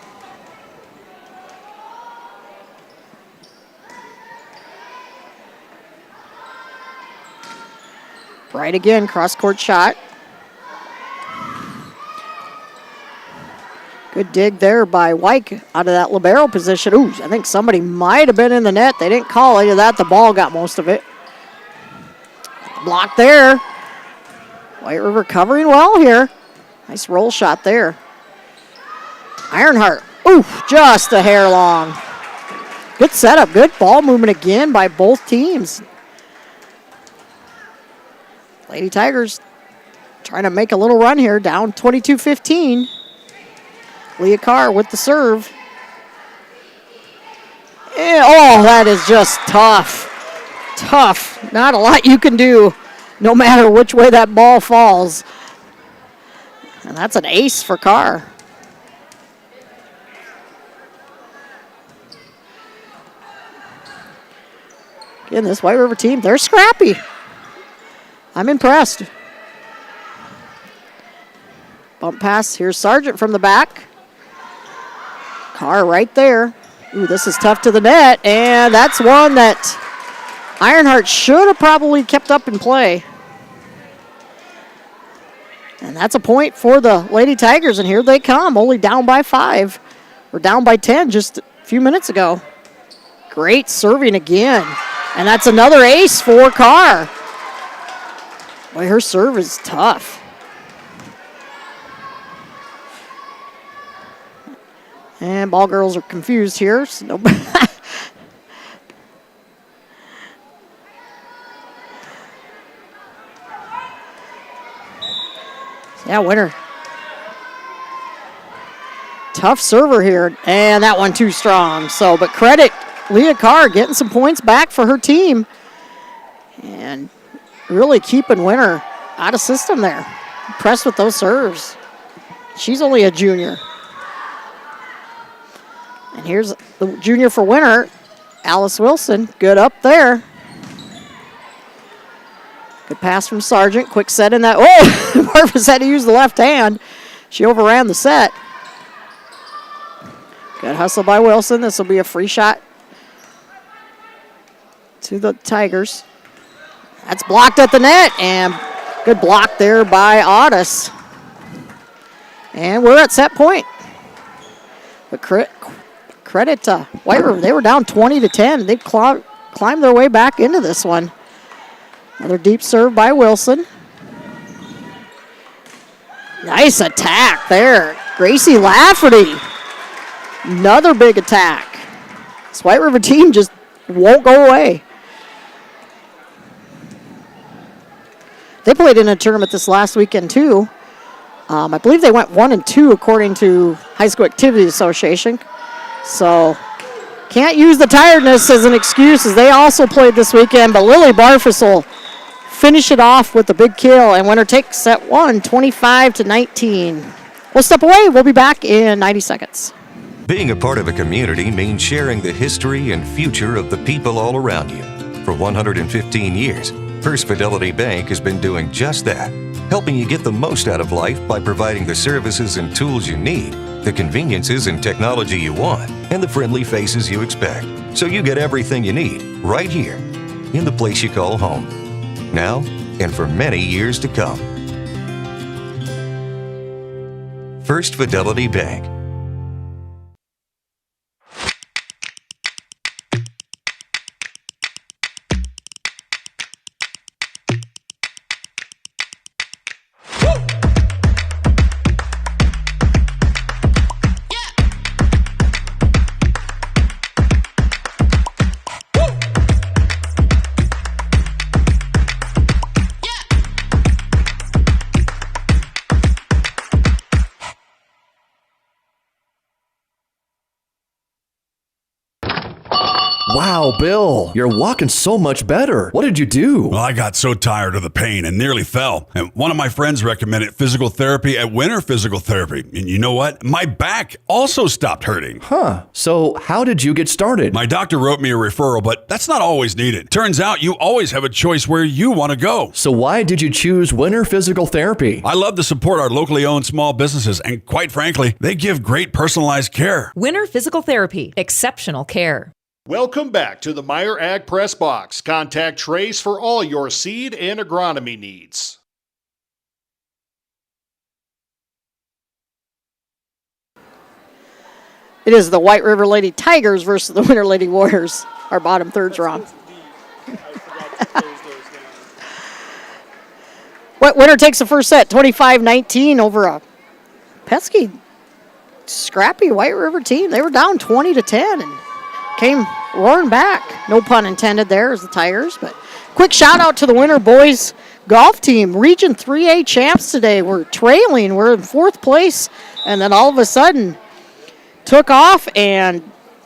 [SPEAKER 8] Right again, cross-court shot. Good dig there by Wyke out of that libero position. Ooh, I think somebody might have been in the net. They didn't call any of that. The ball got most of it. Block there. White River covering well here. Nice roll shot there. Ironheart, oof, just a hair long. Good setup, good ball movement again by both teams. Lady Tigers trying to make a little run here, down 22-15. Leah Carr with the serve. Oh, that is just tough. Tough. Not a lot you can do no matter which way that ball falls. And that's an ace for Carr. Again, this White River team, they're scrappy. I'm impressed. Bump pass. Here's Sargent from the back. Carr right there. Ooh, this is tough to the net, and that's one that Ironheart should have probably kept up in play. And that's a point for the Lady Tigers, and here they come, only down by 5. We're down by 10 just a few minutes ago. Great serving again, and that's another ace for Carr. Boy, her serve is tough. And ball girls are confused here. So yeah, winner. Tough server here, and that one too strong. So, but credit Leah Carr getting some points back for her team and really keeping Winter out of system there. Impressed with those serves. She's only a junior. And here's the junior for Winter, Alice Wilson. Good up there. Good pass from Sargent. Quick set in that. Oh, Marvis had to use the left hand. She overran the set. Good hustle by Wilson. This will be a free shot to the Tigers. That's blocked at the net, and good block there by Audis. And we're at set point. But credit to White River. They were down 20-10. They climbed their way back into this one. Another deep serve by Wilson. Nice attack there. Gracie Lafferty. Another big attack. This White River team just won't go away. They played in a tournament this last weekend too. I believe they went 1-2 according to High School Activity Association. So can't use the tiredness as an excuse, as they also played this weekend, but Lily Barfus will finish it off with a big kill, and Winter takes set 1, 25-19. We'll step away. We'll be back in 90 seconds.
[SPEAKER 10] Being a part of a community means sharing the history and future of the people all around you. For 115 years, First Fidelity Bank has been doing just that, helping you get the most out of life by providing the services and tools you need, the conveniences and technology you want, and the friendly faces you expect. So you get everything you need right here in the place you call home. Now and for many years to come. First Fidelity Bank.
[SPEAKER 11] Wow, Bill, you're walking so much better. What did you do?
[SPEAKER 12] Well, I got so tired of the pain and nearly fell. And one of my friends recommended physical therapy at Winter Physical Therapy. And you know what? My back also stopped hurting.
[SPEAKER 11] Huh. So how did you get started?
[SPEAKER 12] My doctor wrote me a referral, but that's not always needed. Turns out you always have a choice where you want to go.
[SPEAKER 11] So why did you choose Winter Physical Therapy?
[SPEAKER 12] I love to support our locally owned small businesses, and quite frankly, they give great personalized care.
[SPEAKER 13] Winter Physical Therapy. Exceptional care.
[SPEAKER 19] Welcome back to the Meyer Ag Press Box. Contact Trace for all your seed and agronomy needs.
[SPEAKER 8] It is the White River Lady Tigers versus the Winter Lady Warriors. Our bottom third's wrong. Winner takes the first set, 25-19 over a pesky, scrappy White River team. They were down 20-10 and came roaring back. No pun intended there as the Tigers. But quick shout out to the Winter boys golf team. Region 3A champs today. We're trailing. We're in 4th place. And then all of a sudden took off and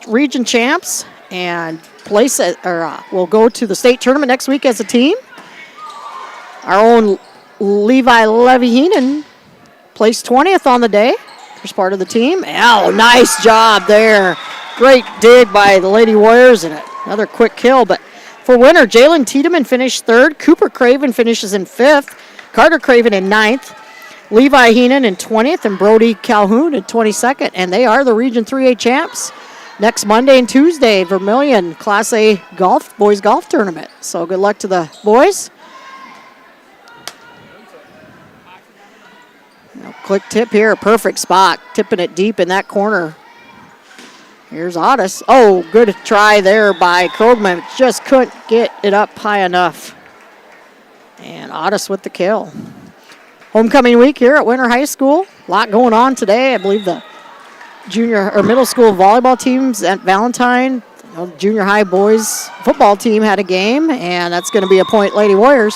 [SPEAKER 8] region champs and we'll go to the state tournament next week as a team. Our own Levi Levy-Heenan placed 20th on the day. First part of the team. Oh, nice job there. Great dig by the Lady Warriors and another quick kill. But for winner, Jalen Tiedemann finished 3rd. Cooper Craven finishes in 5th. Carter Craven in 9th. Levi Heenan in 20th and Brody Calhoun in 22nd. And they are the Region 3A champs. Next Monday and Tuesday, Vermilion Class A boys golf tournament. So good luck to the boys. Quick tip here, perfect spot. Tipping it deep in that corner. Here's Otis. Oh, good try there by Krogman. Just couldn't get it up high enough. And Otis with the kill. Homecoming week here at Winter High School. A lot going on today. I believe the junior or middle school volleyball teams at Valentine. Junior high boys football team had a game, and that's going to be a Point Lady Warriors.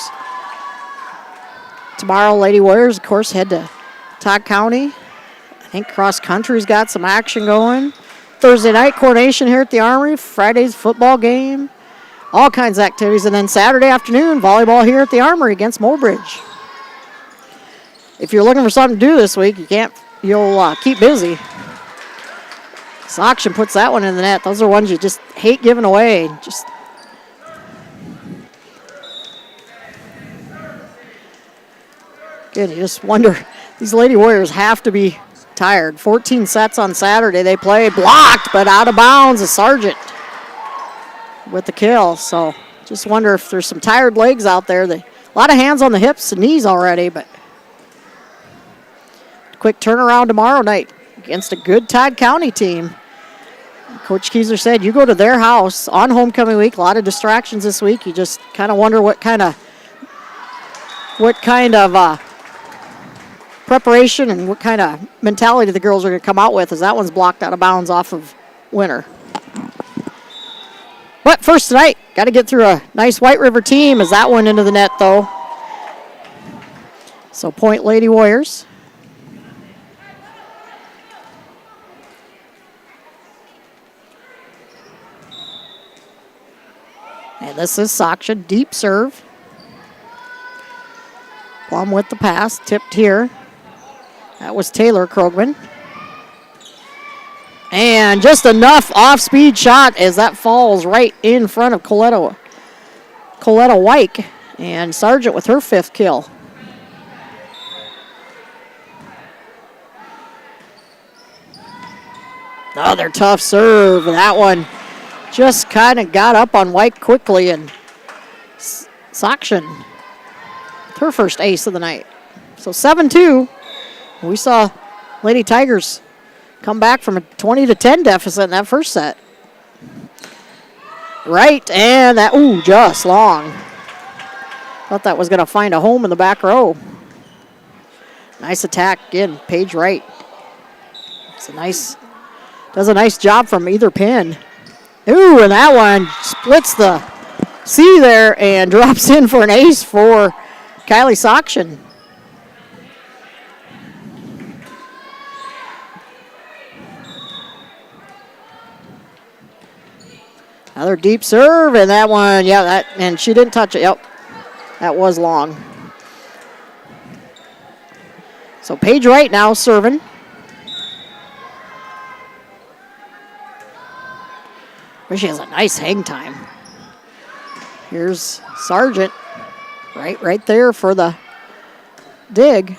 [SPEAKER 8] Tomorrow, Lady Warriors, of course, head to Todd County. I think cross country's got some action going. Thursday night, coordination here at the Armory. Friday's football game. All kinds of activities. And then Saturday afternoon, volleyball here at the Armory against Mobridge. If you're looking for something to do this week, you'll keep busy. Soction puts that one in the net. Those are ones you just hate giving away. Again, you just wonder, these Lady Warriors have to be tired. 14 sets on Saturday. They played blocked, but out of bounds. A Sargent with the kill. So just wonder if there's some tired legs out there. A lot of hands on the hips and knees already, but quick turnaround tomorrow night against a good Todd County team. Coach Kieser said, you go to their house on homecoming week. A lot of distractions this week. You just kind of wonder what kind of preparation and what kind of mentality the girls are going to come out with, as that one's blocked out of bounds off of Winter. But first tonight, got to get through a nice White River team as that went into the net, though. So Point Lady Warriors. And this is Saksha, deep serve. Plum with the pass, tipped here. That was Taylor Krogman. And just enough off-speed shot as that falls right in front of Coletta Wyke. And Sargent with her 5th kill. Another tough serve. That one just kind of got up on Wyke quickly, and Sakshan with her first ace of the night. So 7-2. We saw Lady Tigers come back from a 20-10 deficit in that first set. Right, and that, just long. Thought that was going to find a home in the back row. Nice attack again, Paige Wright. Does a nice job from either pin. Ooh, and that one splits the C there and drops in for an ace for Kylie Sakshan. Another deep serve, and that one, and she didn't touch it. Yep, that was long. So Paige Wright now serving. She has a nice hang time. Here's Sargent, right there for the dig.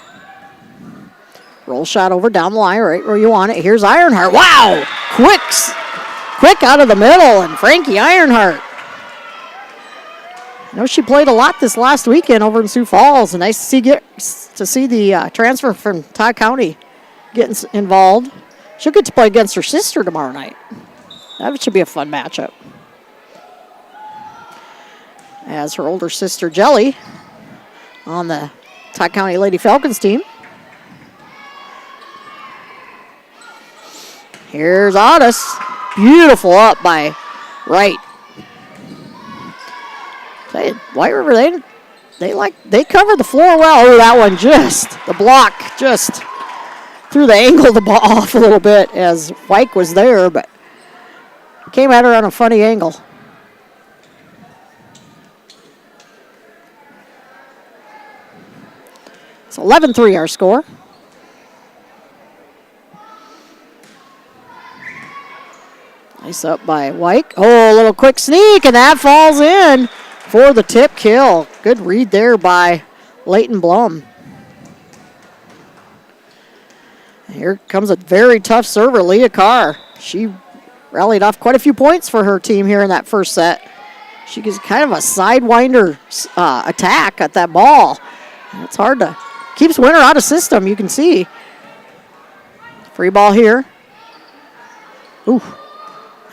[SPEAKER 8] Roll shot over down the line, right where you want it. Here's Ironheart. Wow, quick out of the middle, and Frankie Ironheart. I know she played a lot this last weekend over in Sioux Falls, and nice to see the transfer from Todd County getting involved. She'll get to play against her sister tomorrow night. That should be a fun matchup. As her older sister Jelly on the Todd County Lady Falcons team. Here's Otis. Beautiful up by Wright. White River, they covered the floor well. Oh, that one the block just threw the angle of the ball off a little bit as White was there, but came at her on a funny angle. It's 11-3 our score. Nice up by White. Oh, a little quick sneak, and that falls in for the tip kill. Good read there by Leighton Blum. Here comes a very tough server, Leah Carr. She rallied off quite a few points for her team here in that first set. She gets kind of a sidewinder attack at that ball. And it's hard to... Keeps Winter out of system, you can see. Free ball here. Ooh,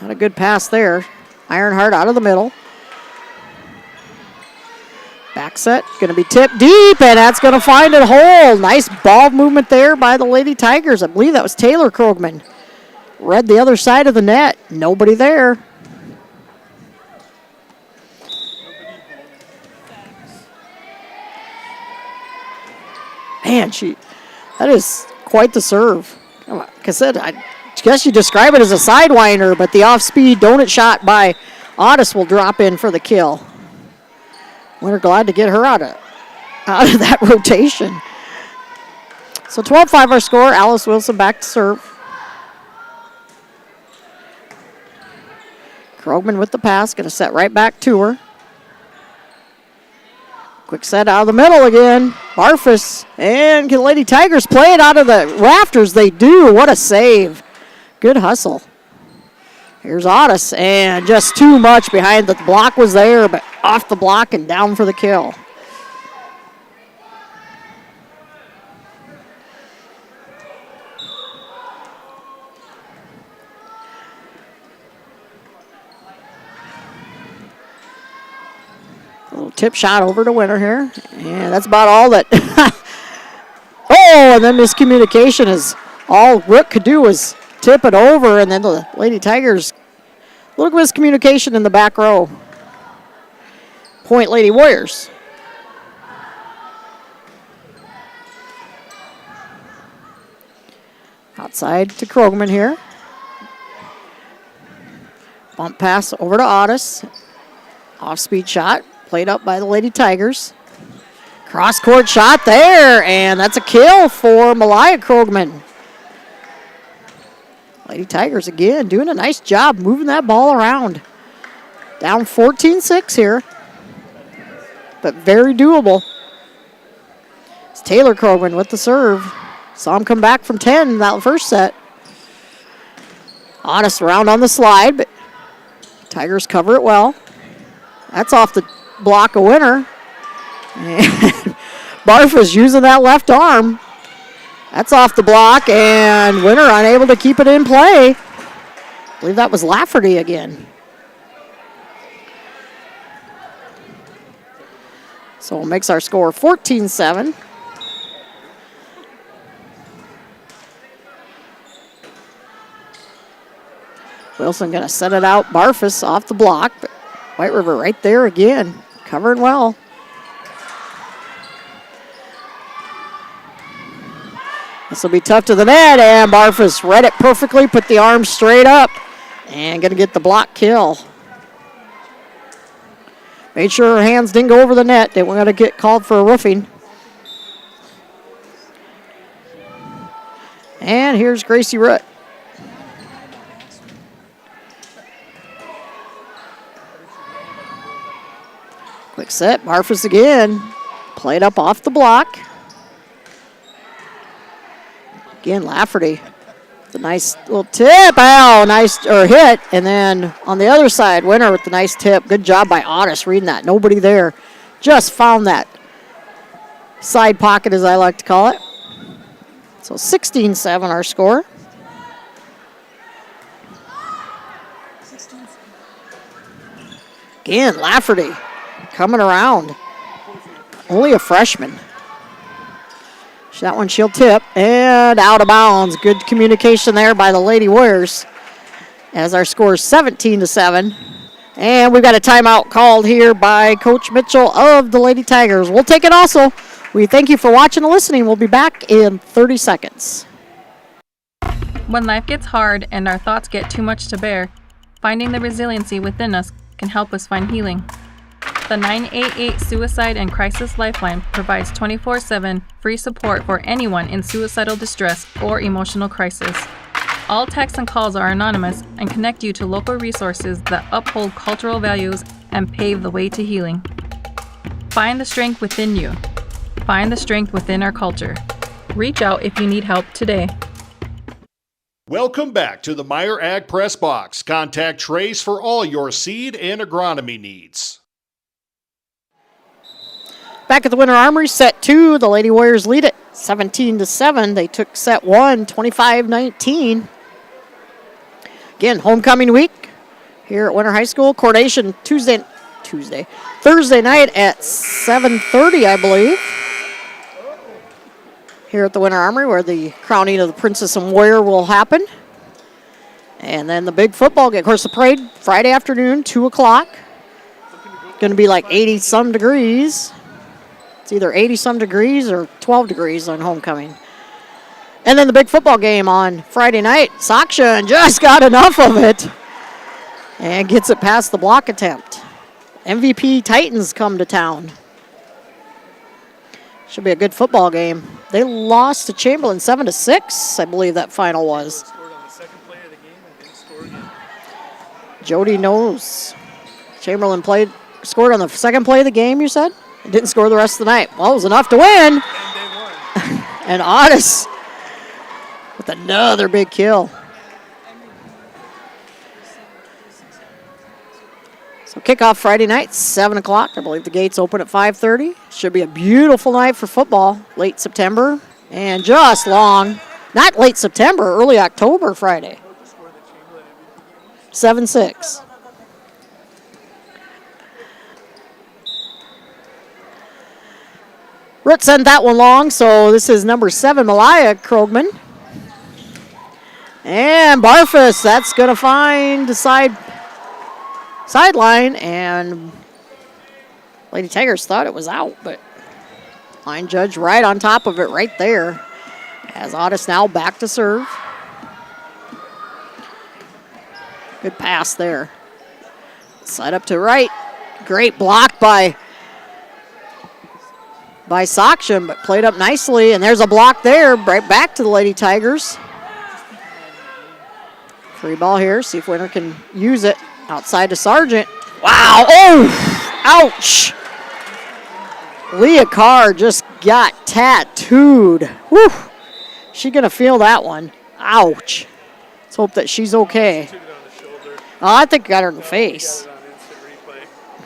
[SPEAKER 8] not a good pass there. Ironheart out of the middle. Back set, going to be tipped deep, and that's going to find a hole. Nice ball movement there by the Lady Tigers. I believe that was Taylor Krogman. Read the other side of the net. Nobody there. Man, that is quite the serve. Like I said, I guess you describe it as a sidewinder, but the off-speed donut shot by Otis will drop in for the kill. We're glad to get her out of that rotation. So 12-5 our score. Alice Wilson back to serve. Krogman with the pass, going to set right back to her. Quick set out of the middle again. Barfus and can Lady Tigers play it out of the rafters? They do. What a save. Good hustle. Here's Otis, and just too much behind. The block was there, but off the block and down for the kill. A little tip shot over to Winter here. And that's about all that. Oh, and then miscommunication is all Rook could do was tip it over, and then the Lady Tigers, a little miscommunication in the back row. Point Lady Warriors. Outside to Krogman here. Bump pass over to Otis. Off-speed shot, played up by the Lady Tigers. Cross-court shot there, and that's a kill for Malaya Krogman. Lady Tigers again doing a nice job moving that ball around. Down 14-6 here, but very doable. It's Taylor Krogman with the serve. Saw him come back from 10 in that first set. Otis around on the slide, but Tigers cover it well. That's off the block of Winter. And Barfus using that left arm. That's off the block, and Winter unable to keep it in play. I believe that was Lafferty again. So it makes our score 14-7. Wilson going to set it out. Barfus off the block, but White River right there again, covering well. This will be tough to the net, and Barfus read it perfectly, put the arm straight up, and going to get the block kill. Made sure her hands didn't go over the net. They were going to get called for a roofing. And here's Gracie Root. Quick set, Barfus again. Played up off the block. Again, Lafferty. The nice little tip. Oh, nice hit. And then on the other side, Winter with the nice tip. Good job by Otis reading that. Nobody there. Just found that side pocket, as I like to call it. So 16-7 our score. Again, Lafferty coming around. Only a freshman. That one she'll tip and out of bounds. Good communication there by the Lady Warriors as our score is 17-7. And we've got a timeout called here by Coach Mitchell of the Lady Tigers. We'll take it also. We thank you for watching and listening. We'll be back in 30 seconds.
[SPEAKER 9] When life gets hard and our thoughts get too much to bear, finding the resiliency within us can help us find healing. The 988 Suicide and Crisis Lifeline provides 24/7 free support for anyone in suicidal distress or emotional crisis. All texts and calls are anonymous and connect you to local resources that uphold cultural values and pave the way to healing. Find the strength within you. Find the strength within our culture. Reach out if you need help today.
[SPEAKER 19] Welcome back to the Meyer Ag Press Box. Contact Trace for all your seed and agronomy needs.
[SPEAKER 8] Back at the Winter Armory, set 2. The Lady Warriors lead it 17-7. They took set 1, 25-19. Again, homecoming week here at Winter High School. Coronation Thursday night at 7:30, I believe. Here at the Winter Armory, where the crowning of the Princess and Warrior will happen. And then the big football game. Of course, the parade Friday afternoon, 2 o'clock. Going to be like 80-some degrees. It's either 80-some degrees or 12 degrees on homecoming. And then the big football game on Friday night. Sakshan just got enough of it and gets it past the block attempt. MVP Titans come to town. Should be a good football game. They lost to Chamberlain 7-6, I believe that final was. Jody knows. Chamberlain scored on the second play of the game, you said? And didn't score the rest of the night. Well, it was enough to win. And Otis with another big kill. So kickoff Friday night, 7 o'clock. I believe the gates open at 5:30. Should be a beautiful night for football. Late September and just long. Not late September, early October Friday. 7-6. Root sent that one long, so this is number 7, Malaya Krogman. And Barfus, that's going to find the sideline, and Lady Tigers thought it was out, but line judge right on top of it right there. As Otis now back to serve. Good pass there. Side up to right. Great block by Sakshan, but played up nicely, and there's a block there, right back to the Lady Tigers. Free ball here, see if Winter can use it. Outside to Sargent. Wow, oh, ouch. Leah Carr just got tattooed. Whew. She gonna feel that one. Ouch. Let's hope that she's okay. Oh, I think it got her in the face.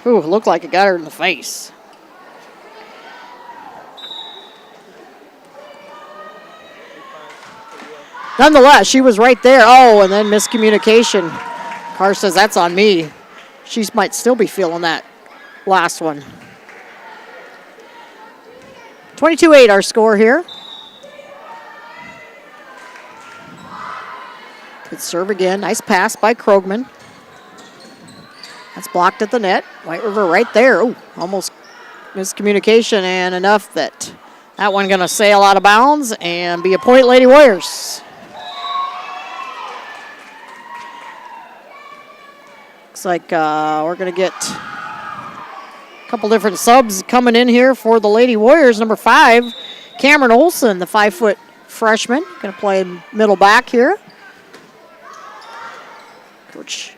[SPEAKER 8] Ooh, looked like it got her in the face. Nonetheless, she was right there. Oh, and then miscommunication. Carr says that's on me. She might still be feeling that last one. 22-8 our score here. Good serve again. Nice pass by Krogman. That's blocked at the net. White River right there. Ooh, almost miscommunication and enough that one going to sail out of bounds and be a point, Lady Warriors. Looks like we're going to get a couple different subs coming in here for the Lady Warriors. Number 5, Cameron Olson, the 5-foot freshman, going to play middle back here. Coach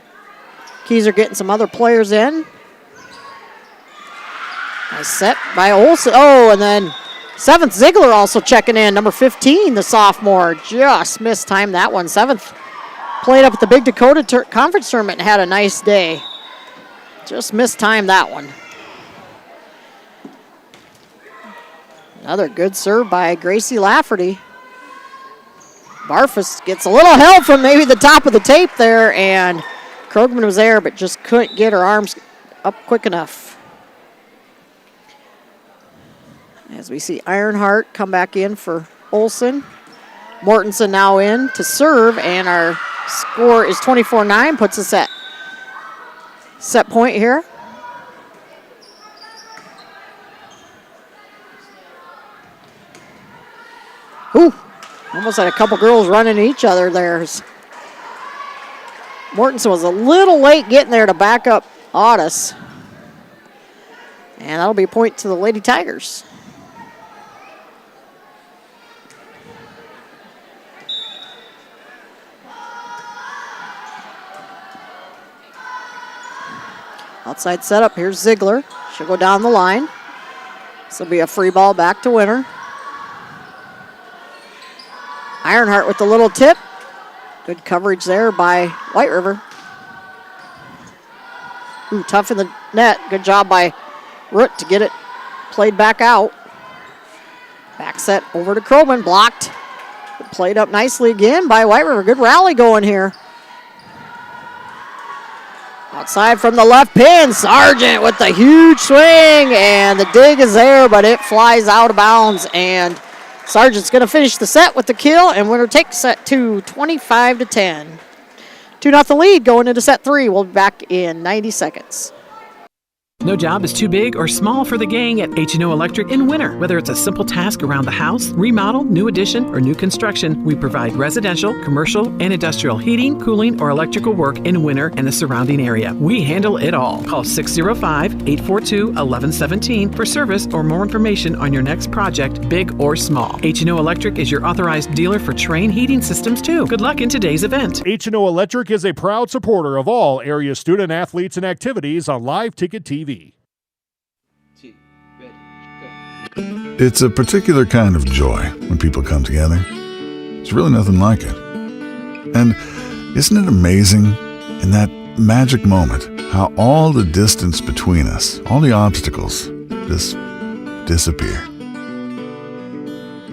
[SPEAKER 8] Keyser getting some other players in. Nice set by Olson. Oh, and then 7th Ziegler also checking in. Number 15, the sophomore, just mistimed that one. 7th. Played up at the Big Dakota Conference Tournament and had a nice day. Just mistimed that one. Another good serve by Gracie Lafferty. Barfus gets a little help from maybe the top of the tape there, and Krogman was there but just couldn't get her arms up quick enough. As we see Ironheart come back in for Olson. Mortensen now in to serve, and our score is 24-9, puts us at set point here. Ooh, almost had a couple girls running each other there. Mortensen was a little late getting there to back up Audis. And that'll be a point to the Lady Tigers. Outside setup, here's Ziegler. She'll go down the line. This will be a free ball back to Winter. Ironheart with the little tip. Good coverage there by White River. Ooh, tough in the net. Good job by Root to get it played back out. Back set over to Krobin, blocked. Played up nicely again by White River. Good rally going here. Outside from the left pin, Sargent with the huge swing, and the dig is there, but it flies out of bounds, and Sargent's going to finish the set with the kill, and Winter takes set 2, 25-10. 2-0 lead going into set 3. We'll be back in 90 seconds.
[SPEAKER 15] No job is too big or small for the gang at H&O Electric in Winter. Whether it's a simple task around the house, remodel, new addition, or new construction, we provide residential, commercial, and industrial heating, cooling, or electrical work in Winter and the surrounding area. We handle it all. Call 605-842-1117 for service or more information on your next project, big or small. H&O Electric is your authorized dealer for Trane heating systems, too. Good luck in today's event.
[SPEAKER 19] H&O Electric is a proud supporter of all area student athletes and activities on Live Ticket TV.
[SPEAKER 16] It's a particular kind of joy when people come together. There's really nothing like it. And isn't it amazing in that magic moment how all the distance between us, all the obstacles, just disappear?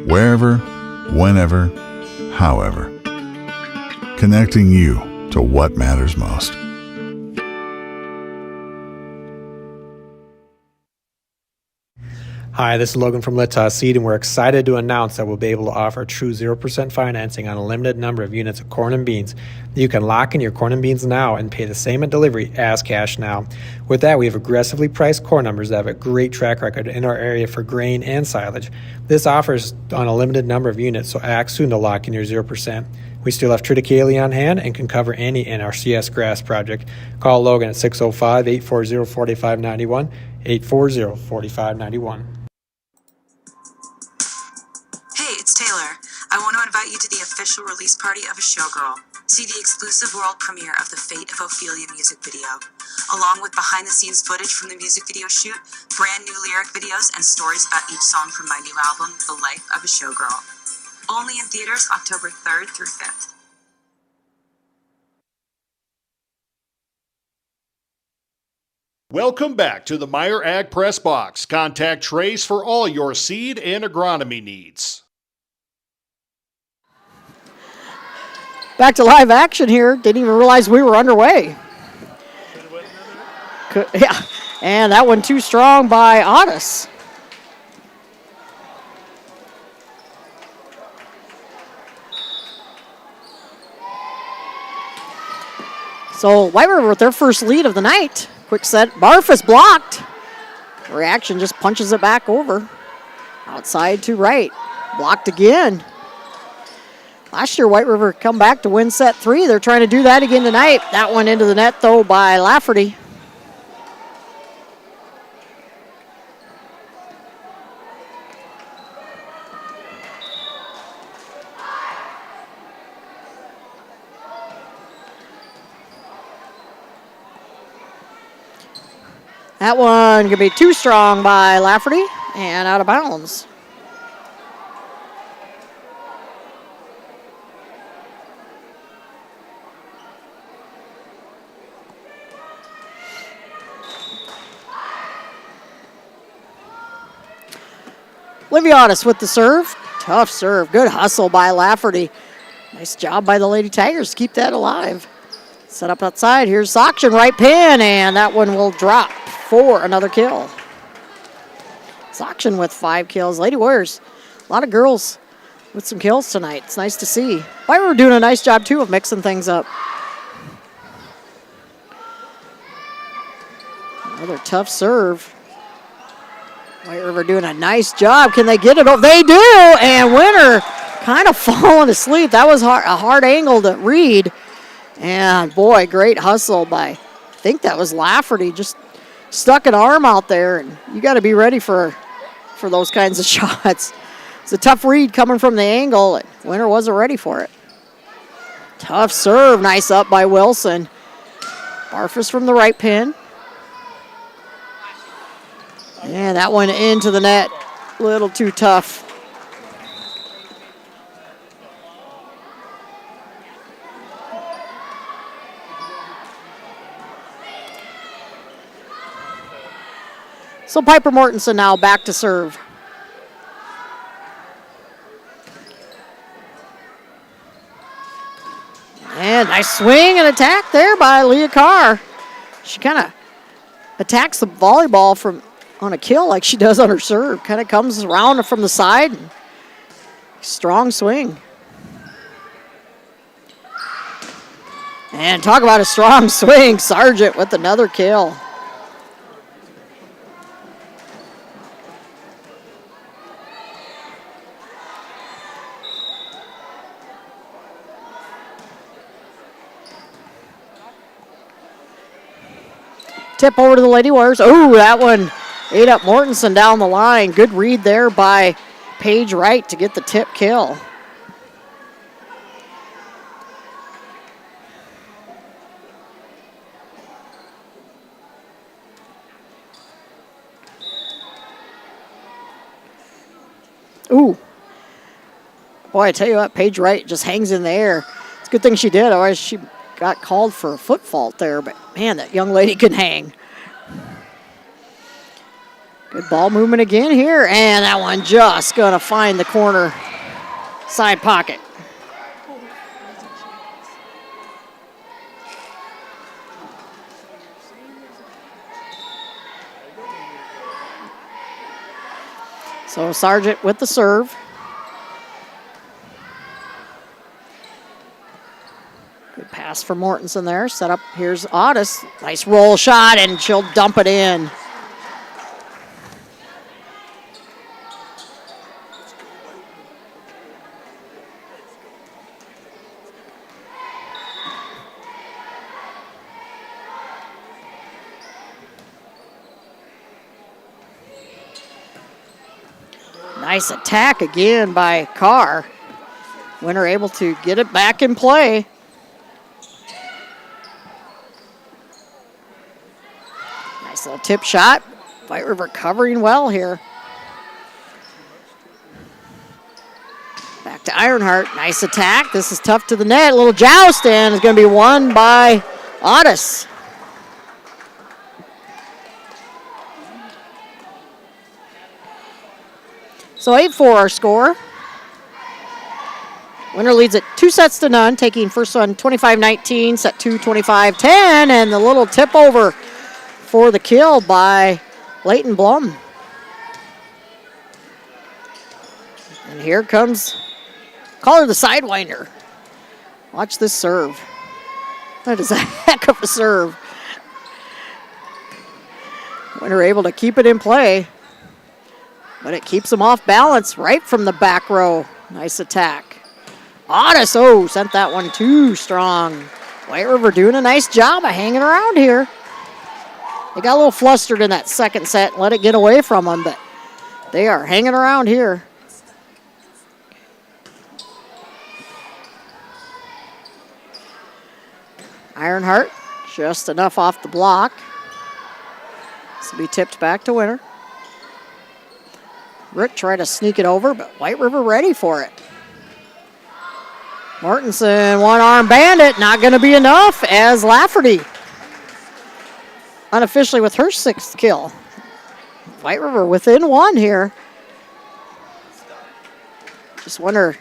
[SPEAKER 16] Wherever, whenever, however. Connecting you to what matters most.
[SPEAKER 17] Hi, this is Logan from Litas Seed, and we're excited to announce that we'll be able to offer true 0% financing on a limited number of units of corn and beans. You can lock in your corn and beans now and pay the same at delivery as cash now. With that, we have aggressively priced corn numbers that have a great track record in our area for grain and silage. This offer is on a limited number of units, so act soon to lock in your 0%. We still have triticale on hand and can cover any NRCS grass project. Call Logan at 605-840-4591, 840-4591.
[SPEAKER 18] I want to invite you to the official release party of A Showgirl. See the exclusive world premiere of the Fate of Ophelia music video, along with behind-the-scenes footage from the music video shoot, brand new lyric videos, and stories about each song from my new album, The Life of a Showgirl. Only in theaters October 3rd through 5th.
[SPEAKER 19] Welcome back to the Meyer Ag Press Box. Contact Trace for all your seed and agronomy needs.
[SPEAKER 8] Back to live action here. Didn't even realize we were underway. Yeah, and that one too strong by Audis. So White River with their first lead of the night. Quick set. Barf is blocked. Reaction just punches it back over. Outside to right. Blocked again. Last year, White River come back to win set 3. They're trying to do that again tonight. That one into the net, though, by Lafferty. That one going to be too strong by Lafferty and out of bounds. Liviotis with the serve. Tough serve. Good hustle by Lafferty. Nice job by the Lady Tigers to keep that alive. Set up outside. Here's Soction, right pin, and that one will drop for another kill. Soction with 5 kills. Lady Warriors, a lot of girls with some kills tonight. It's nice to see. White River doing a nice job, too, of mixing things up. Another tough serve. White River doing a nice job. Can they get it over? They do, and Winter kind of falling asleep. That was a hard angle to read. And, boy, great hustle by, I think that was Lafferty, just stuck an arm out there. And you got to be ready for those kinds of shots. It's a tough read coming from the angle. And Winter wasn't ready for it. Tough serve. Nice up by Wilson. Barfus from the right pin. Yeah, that one into the net. A little too tough. So Piper Mortensen now back to serve. And nice swing and attack there by Leah Carr. She kind of attacks the volleyball from on a kill like she does on her serve. Kind of comes around from the side. And strong swing. And talk about a strong swing. Sargent with another kill. Tip over to the Lady Warriors. Oh, that one ate up Mortensen down the line. Good read there by Paige Wright to get the tip kill. Ooh. Boy, I tell you what, Paige Wright just hangs in the air. It's a good thing she did, otherwise she got called for a foot fault there, but man, that young lady can hang. Good ball movement again here, and that one just gonna find the corner side pocket. So Sargent with the serve. Good pass for Mortensen there. Set up. Here's Otis. Nice roll shot, and she'll dump it in. Nice attack again by Carr. Winter able to get it back in play. Nice little tip shot. White River covering well here. Back to Ironheart. Nice attack. This is tough to the net. A little joust, and it's going to be won by Otis. So 8-4 our score. Winter leads it 2-0, taking first one 25-19, set 2 25-10, and the little tip over for the kill by Leighton Blum. And here comes, call her the Sidewinder. Watch this serve. That is a heck of a serve. Winter able to keep it in play. But it keeps them off balance right from the back row. Nice attack. Otis, sent that one too strong. White River doing a nice job of hanging around here. They got a little flustered in that second set and let it get away from them, but they are hanging around here. Ironheart, just enough off the block. This will be tipped back to Winter. Rick tried to sneak it over, but White River ready for it. Mortensen, one-arm bandit, not going to be enough as Lafferty unofficially with her 6th kill. White River within one here. Just wonder,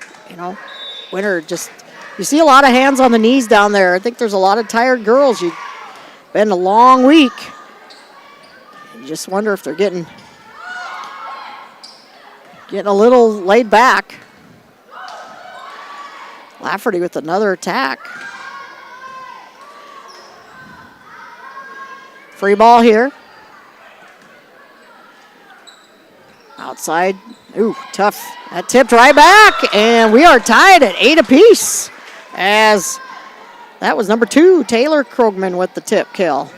[SPEAKER 8] Winter just, you see a lot of hands on the knees down there. I think there's a lot of tired girls. You've been a long week. You just wonder if they're getting getting a little laid back. Lafferty with another attack. Free ball here. Outside. Ooh, tough. That tipped right back, and we are tied at 8 apiece as that was number 2, Taylor Krogman with the tip kill.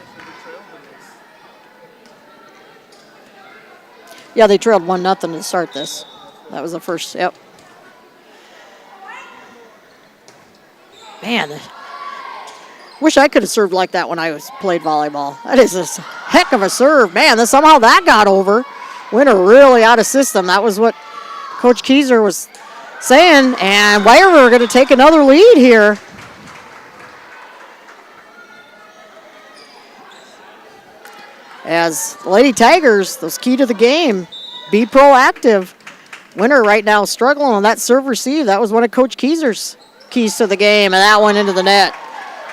[SPEAKER 8] Yeah, they trailed 1-0 to start this. That was the first, yep. Man, wish I could have served like that when I played volleyball. That is a heck of a serve. Man, somehow that got over. Winter really out of system. That was what Coach Keyser was saying. And White River are going to take another lead here. As the Lady Tigers, those key to the game, be proactive. Winter right now struggling on that serve receive. That was one of Coach Keyser's keys to the game, and that went into the net.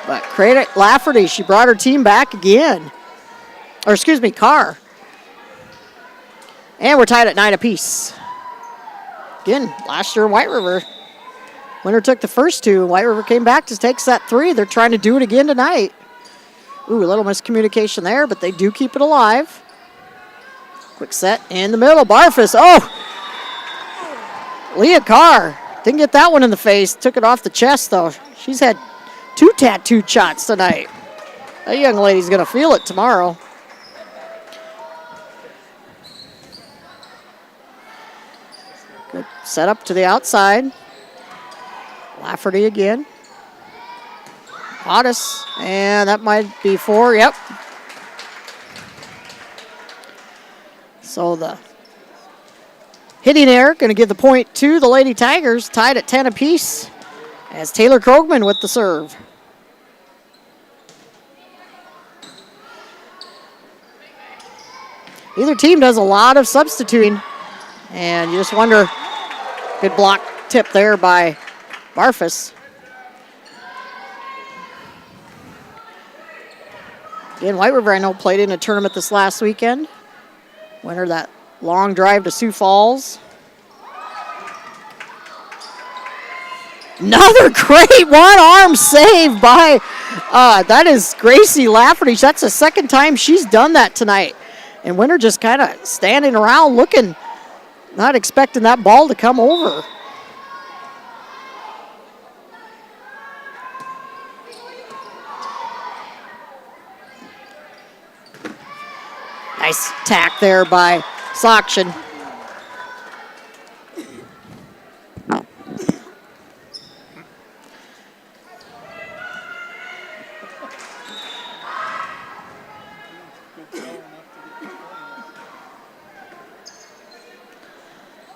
[SPEAKER 8] But credit Lafferty, she brought her team back again. Or excuse me, Carr. And we're tied at 9 apiece. Again, last year White River. Winter took the first 2. White River came back to take set 3. They're trying to do it again tonight. Ooh, a little miscommunication there, but they do keep it alive. Quick set in the middle. Barfus. Oh! Leah Carr. Didn't get that one in the face. Took it off the chest, though. She's had 2 tattooed shots tonight. That young lady's going to feel it tomorrow. Good setup to the outside. Lafferty again. Otis, and that might be 4. Yep. So the hitting error going to give the point to the Lady Tigers, tied at 10 apiece, as Taylor Krogman with the serve. Either team does a lot of substituting, and you just wonder, good block tip there by Barfus. Again, White River, I know, played in a tournament this last weekend. Winner that long drive to Sioux Falls. Another great one-arm save by, that is Gracie Lafferty. That's the second time she's done that tonight. And Winter just kind of standing around looking, not expecting that ball to come over. Nice tack there by Sokshin.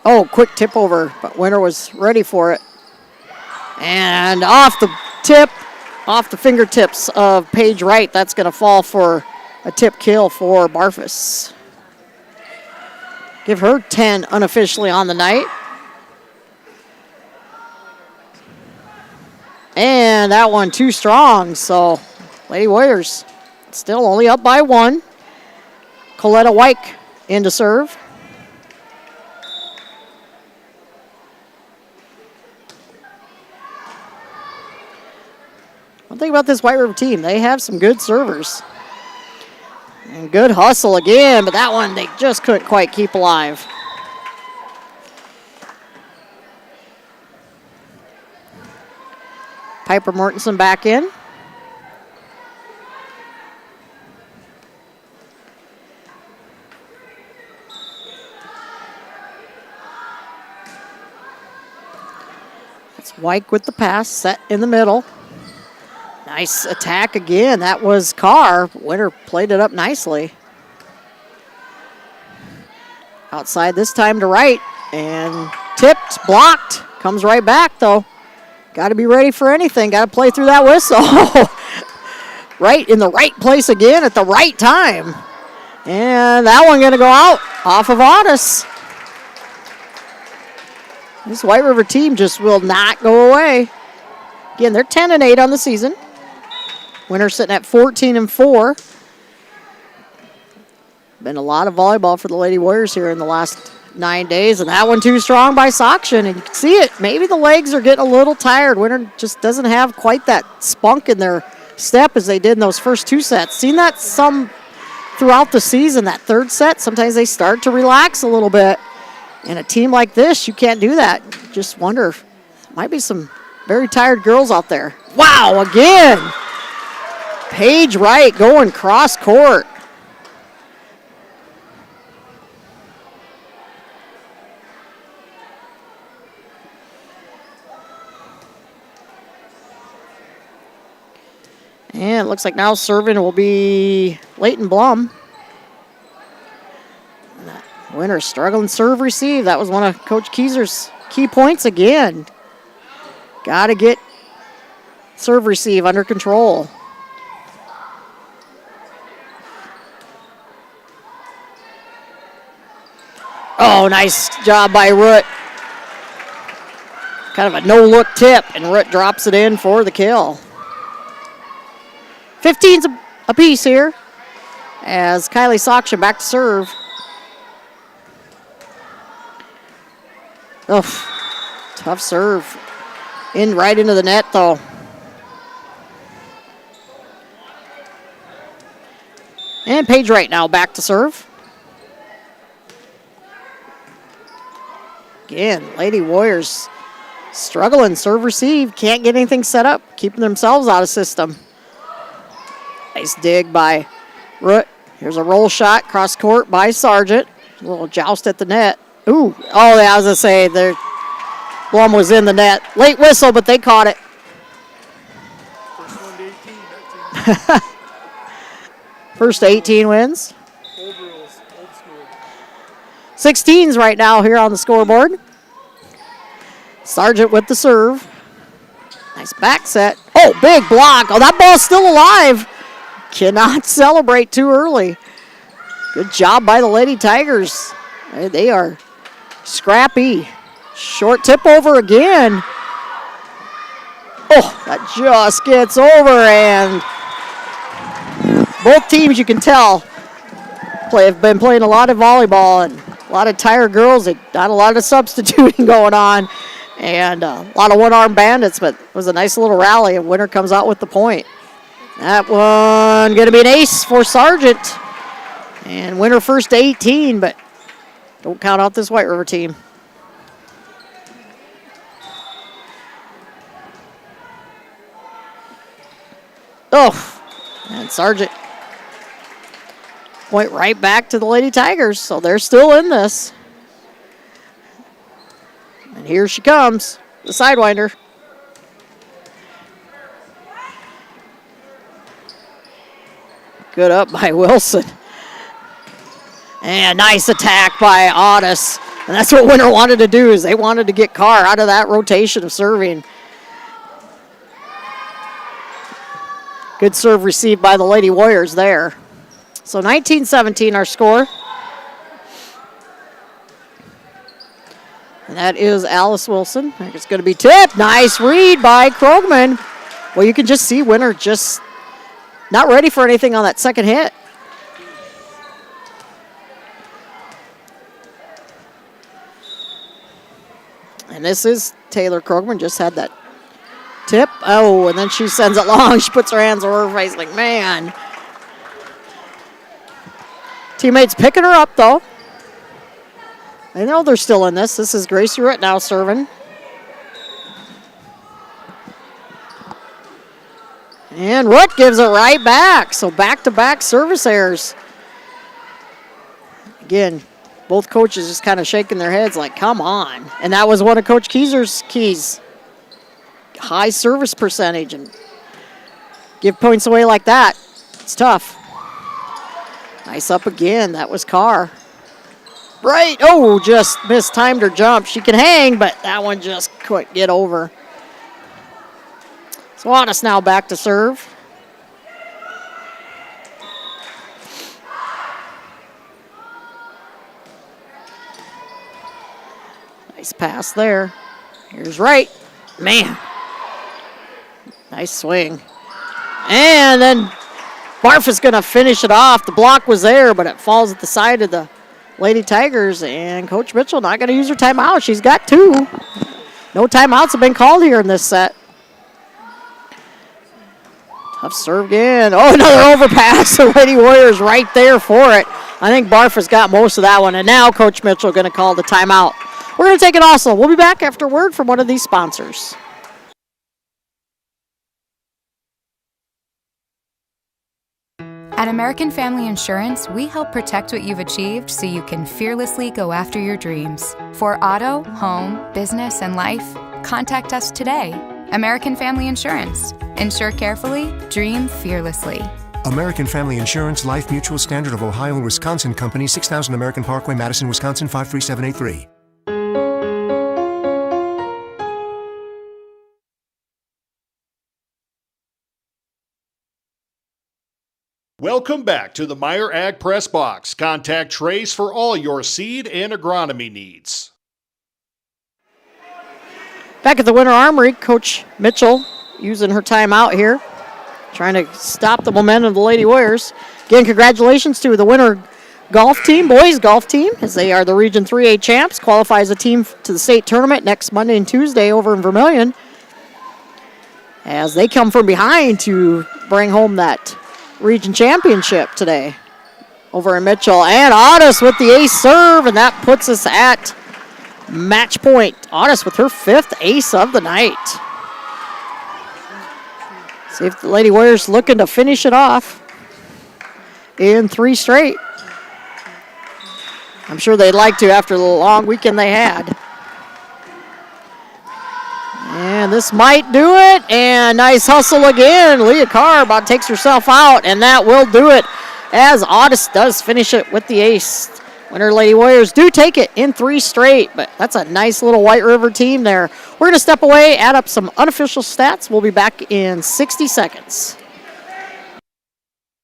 [SPEAKER 8] Oh, quick tip over, but Winter was ready for it. And off the tip, off the fingertips of Paige Wright. That's going to fall for a tip kill for Barfus. Give her 10 unofficially on the night. And that one too strong, so Lady Warriors still only up by 1. Coletta Wyke in to serve. One thing about this White River team, they have some good servers. And good hustle again, but that one they just couldn't quite keep alive. Piper Mortensen back in. That's Wyke with the pass, set in the middle. Nice attack again. That was Carr. Winter played it up nicely. Outside this time to right. And tipped, blocked. Comes right back though. Got to be ready for anything. Got to play through that whistle. Right in the right place again at the right time. And that one going to go out off of Otis. This White River team just will not go away. Again, they're 10-8 on the season. Winter sitting at 14-4. Been a lot of volleyball for the Lady Warriors here in the last 9 days, and that one too strong by Sokshin, and you can see it. Maybe the legs are getting a little tired. Winter just doesn't have quite that spunk in their step as they did in those first 2 sets. Seen that some throughout the season, that third set. Sometimes they start to relax a little bit. In a team like this, you can't do that. Just wonder, might be some very tired girls out there. Wow, again. Paige Wright going cross court. And it looks like now serving will be Leighton Blum. Winner struggling serve receive. That was one of Coach Keyser's key points again. Got to get serve receive under control. Oh, nice job by Root. Kind of a no-look tip, and Root drops it in for the kill. 15's apiece here as Kylie Sokshin back to serve. Oh, tough serve. Right into the net, though. And Paige Wright now back to serve. Again, Lady Warriors struggling. Serve receive. Can't get anything set up. Keeping themselves out of system. Nice dig by Root. Here's a roll shot cross court by Sargent. A little joust at the net. Ooh. Oh, yeah, I was going to say, Blum was in the net. Late whistle, but they caught it. First to 18 wins. 16s right now here on the scoreboard. Sargent with the serve. Nice back set. Oh, big block. Oh, that ball's still alive. Cannot celebrate too early. Good job by the Lady Tigers. They are scrappy. Short tip over again. Oh, that just gets over, and both teams, you can tell, have been playing a lot of volleyball and a lot of tired girls. Not a lot of substituting going on, and a lot of one-arm bandits, but it was a nice little rally, and Winter comes out with the point. That one going to be an ace for Sargent. And Winter first to 18, but don't count out this White River team. Oh, and Sargent point right back to the Lady Tigers, so they're still in this. And here she comes, the Sidewinder. Good up by Wilson. And nice attack by Otis. And that's what Winter wanted to do, is they wanted to get Carr out of that rotation of serving. Good serve received by the Lady Warriors there. So 19-17 our score. And that is Alice Wilson. It's going to be tipped. Nice read by Krogman. Well, you can just see Winter just not ready for anything on that second hit. And this is Taylor Krogman, just had that tip. Oh, and then she sends it long. She puts her hands over her face like, man. Teammates picking her up, though. I know they're still in this. This is Gracie Root now serving. And Root gives it right back. So back-to-back service errors. Again, both coaches just kind of shaking their heads like, come on. And that was one of Coach Keyser's keys. High service percentage. And give points away like that, it's tough. Nice up again. That was Carr. Right. Oh, just mistimed her jump. She can hang, but that one just couldn't get over. So Otis now back to serve. Nice pass there. Here's Wright. Man. Nice swing. And then Barf is going to finish it off. The block was there, but it falls at the side of the Lady Tigers, and Coach Mitchell not going to use her timeout. She's got 2. No timeouts have been called here in this set. Tough serve again. Oh, another overpass. The Lady Warriors right there for it. I think Barfa's got most of that one, and now Coach Mitchell going to call the timeout. We're going to take it also. We'll be back after word from one of these sponsors.
[SPEAKER 14] At American Family Insurance, we help protect what you've achieved so you can fearlessly go after your dreams. For auto, home, business, and life, contact us today. American Family Insurance. Insure carefully, dream fearlessly.
[SPEAKER 20] American Family Insurance, Life Mutual, Standard of Ohio and Wisconsin Company, 6000 American Parkway, Madison, Wisconsin, 53783.
[SPEAKER 19] Welcome back to the Meyer Ag Press Box. Contact Trace for all your seed and agronomy needs.
[SPEAKER 8] Back at the Winter Armory, Coach Mitchell using her timeout here, trying to stop the momentum of the Lady Warriors. Again, congratulations to the Winter golf team, boys golf team, as they are the Region 3A champs, qualify as a team to the state tournament next Monday and Tuesday over in Vermilion, as they come from behind to bring home that region championship today over in Mitchell. And Otis with the ace serve, and that puts us at match point. Otis with her 5th ace of the night. See if the Lady Warriors looking to finish it off in 3 straight. I'm sure they'd like to after the long weekend they had. And this might do it, and nice hustle again. Leah Carr about takes herself out, and that will do it as Otis does finish it with the ace. Winter Lady Warriors do take it in 3 straight, but that's a nice little White River team there. We're going to step away, add up some unofficial stats. We'll be back in 60 seconds.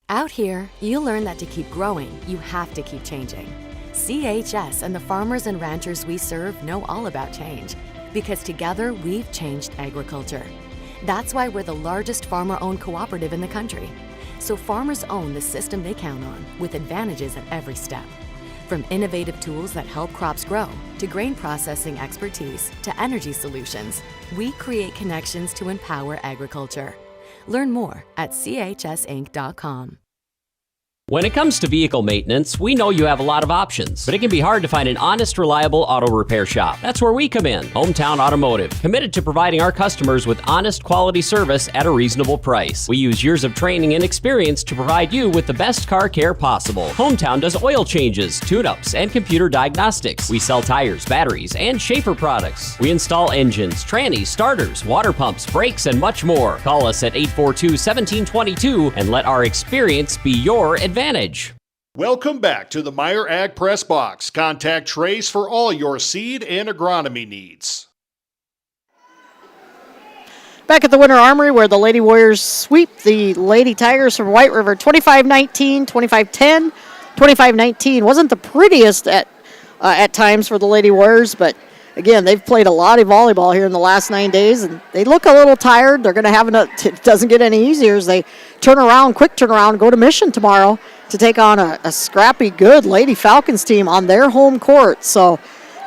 [SPEAKER 21] Out here, you learn that to keep growing, you have to keep changing. CHS and the farmers and ranchers we serve know all about change, because together we've changed agriculture. That's why we're the largest farmer-owned cooperative in the country. So farmers own the system they count on, with advantages at every step. From innovative tools that help crops grow, to grain processing expertise, to energy solutions, we create connections to empower agriculture. Learn more at chsinc.com.
[SPEAKER 22] When it comes to vehicle maintenance, we know you have a lot of options, but it can be hard to find an honest, reliable auto repair shop. That's where we come in, Hometown Automotive, committed to providing our customers with honest, quality service at a reasonable price. We use years of training and experience to provide you with the best car care possible. Hometown does oil changes, tune-ups, and computer diagnostics. We sell tires, batteries, and Schaefer products. We install engines, trannies, starters, water pumps, brakes, and much more. Call us at 842-1722 and let our experience be your advantage.
[SPEAKER 19] Welcome back to the Meyer Ag Press Box. Contact Trace for all your seed and agronomy needs.
[SPEAKER 8] Back at the Winter Armory, where the Lady Warriors sweep the Lady Tigers from White River 25-19, 25-10, 25-19. Wasn't the prettiest at times for the Lady Warriors, but again, they've played a lot of volleyball here in the last 9 days, and they look a little tired. They're going to have it doesn't get any easier as they quick turnaround, go to Mission tomorrow to take on a scrappy, good Lady Falcons team on their home court. So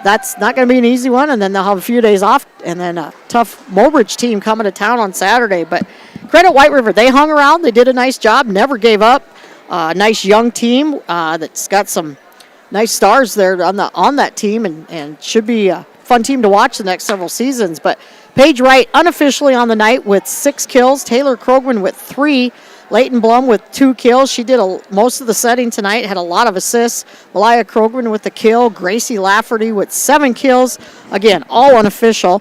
[SPEAKER 8] that's not going to be an easy one, and then they'll have a few days off, and then a tough Mobridge team coming to town on Saturday. But credit White River. They hung around. They did a nice job, never gave up. Nice young team that's got some nice stars there on that team, and should be a fun team to watch the next several seasons. But Paige Wright unofficially on the night with 6 kills. Taylor Krogman with 3. Leighton Blum with 2 kills. She did most of the setting tonight, had a lot of assists. Malaya Krogman with the kill. Gracie Lafferty with 7 kills. Again, all unofficial.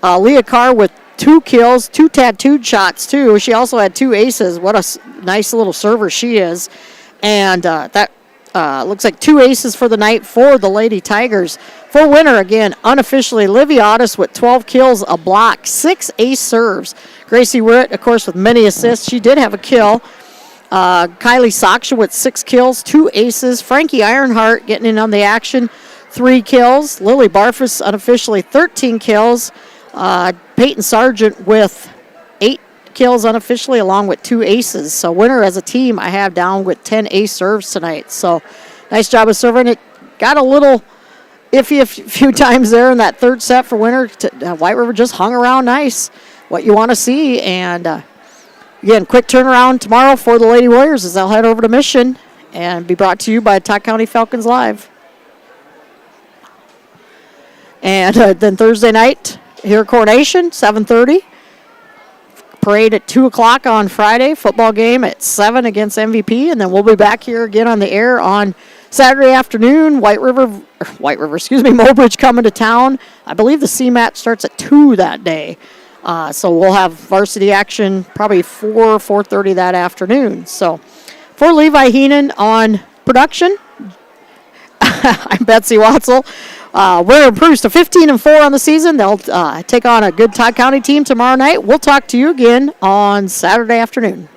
[SPEAKER 8] Leah Carr with 2 kills, 2 tattooed shots too. She also had 2 aces. What a nice little server she is. And that looks like 2 aces for the night for the Lady Tigers. For Winter, again, unofficially, Livy Otis with 12 kills, a block, 6 ace serves. Gracie Witt, of course, with many assists. She did have a kill. Kylie Saksha with 6 kills, 2 aces. Frankie Ironheart getting in on the action, 3 kills. Lily Barfus, unofficially, 13 kills. Peyton Sargent with 8 kills unofficially, along with 2 aces. So Winter as a team, I have down with 10 ace serves tonight. So nice job of serving it. got a little iffy a few times there in that third set for Winter. White River just hung around nice, what you want to see. And again, quick turnaround tomorrow for the Lady Warriors as they'll head over to Mission and be brought to you by Talk County Falcons Live. And then Thursday night here at Coronation, 7:30. Parade at 2 o'clock on Friday. Football game at 7 against MVP. And then we'll be back here again on the air on Saturday afternoon. Mobridge coming to town. I believe the CMAT starts at 2 that day. So we'll have varsity action probably 4:30 that afternoon. So for Levi Heenan on production, I'm Betsy Watzel. We're improved to 15-4 on the season. They'll take on a good Todd County team tomorrow night. We'll talk to you again on Saturday afternoon.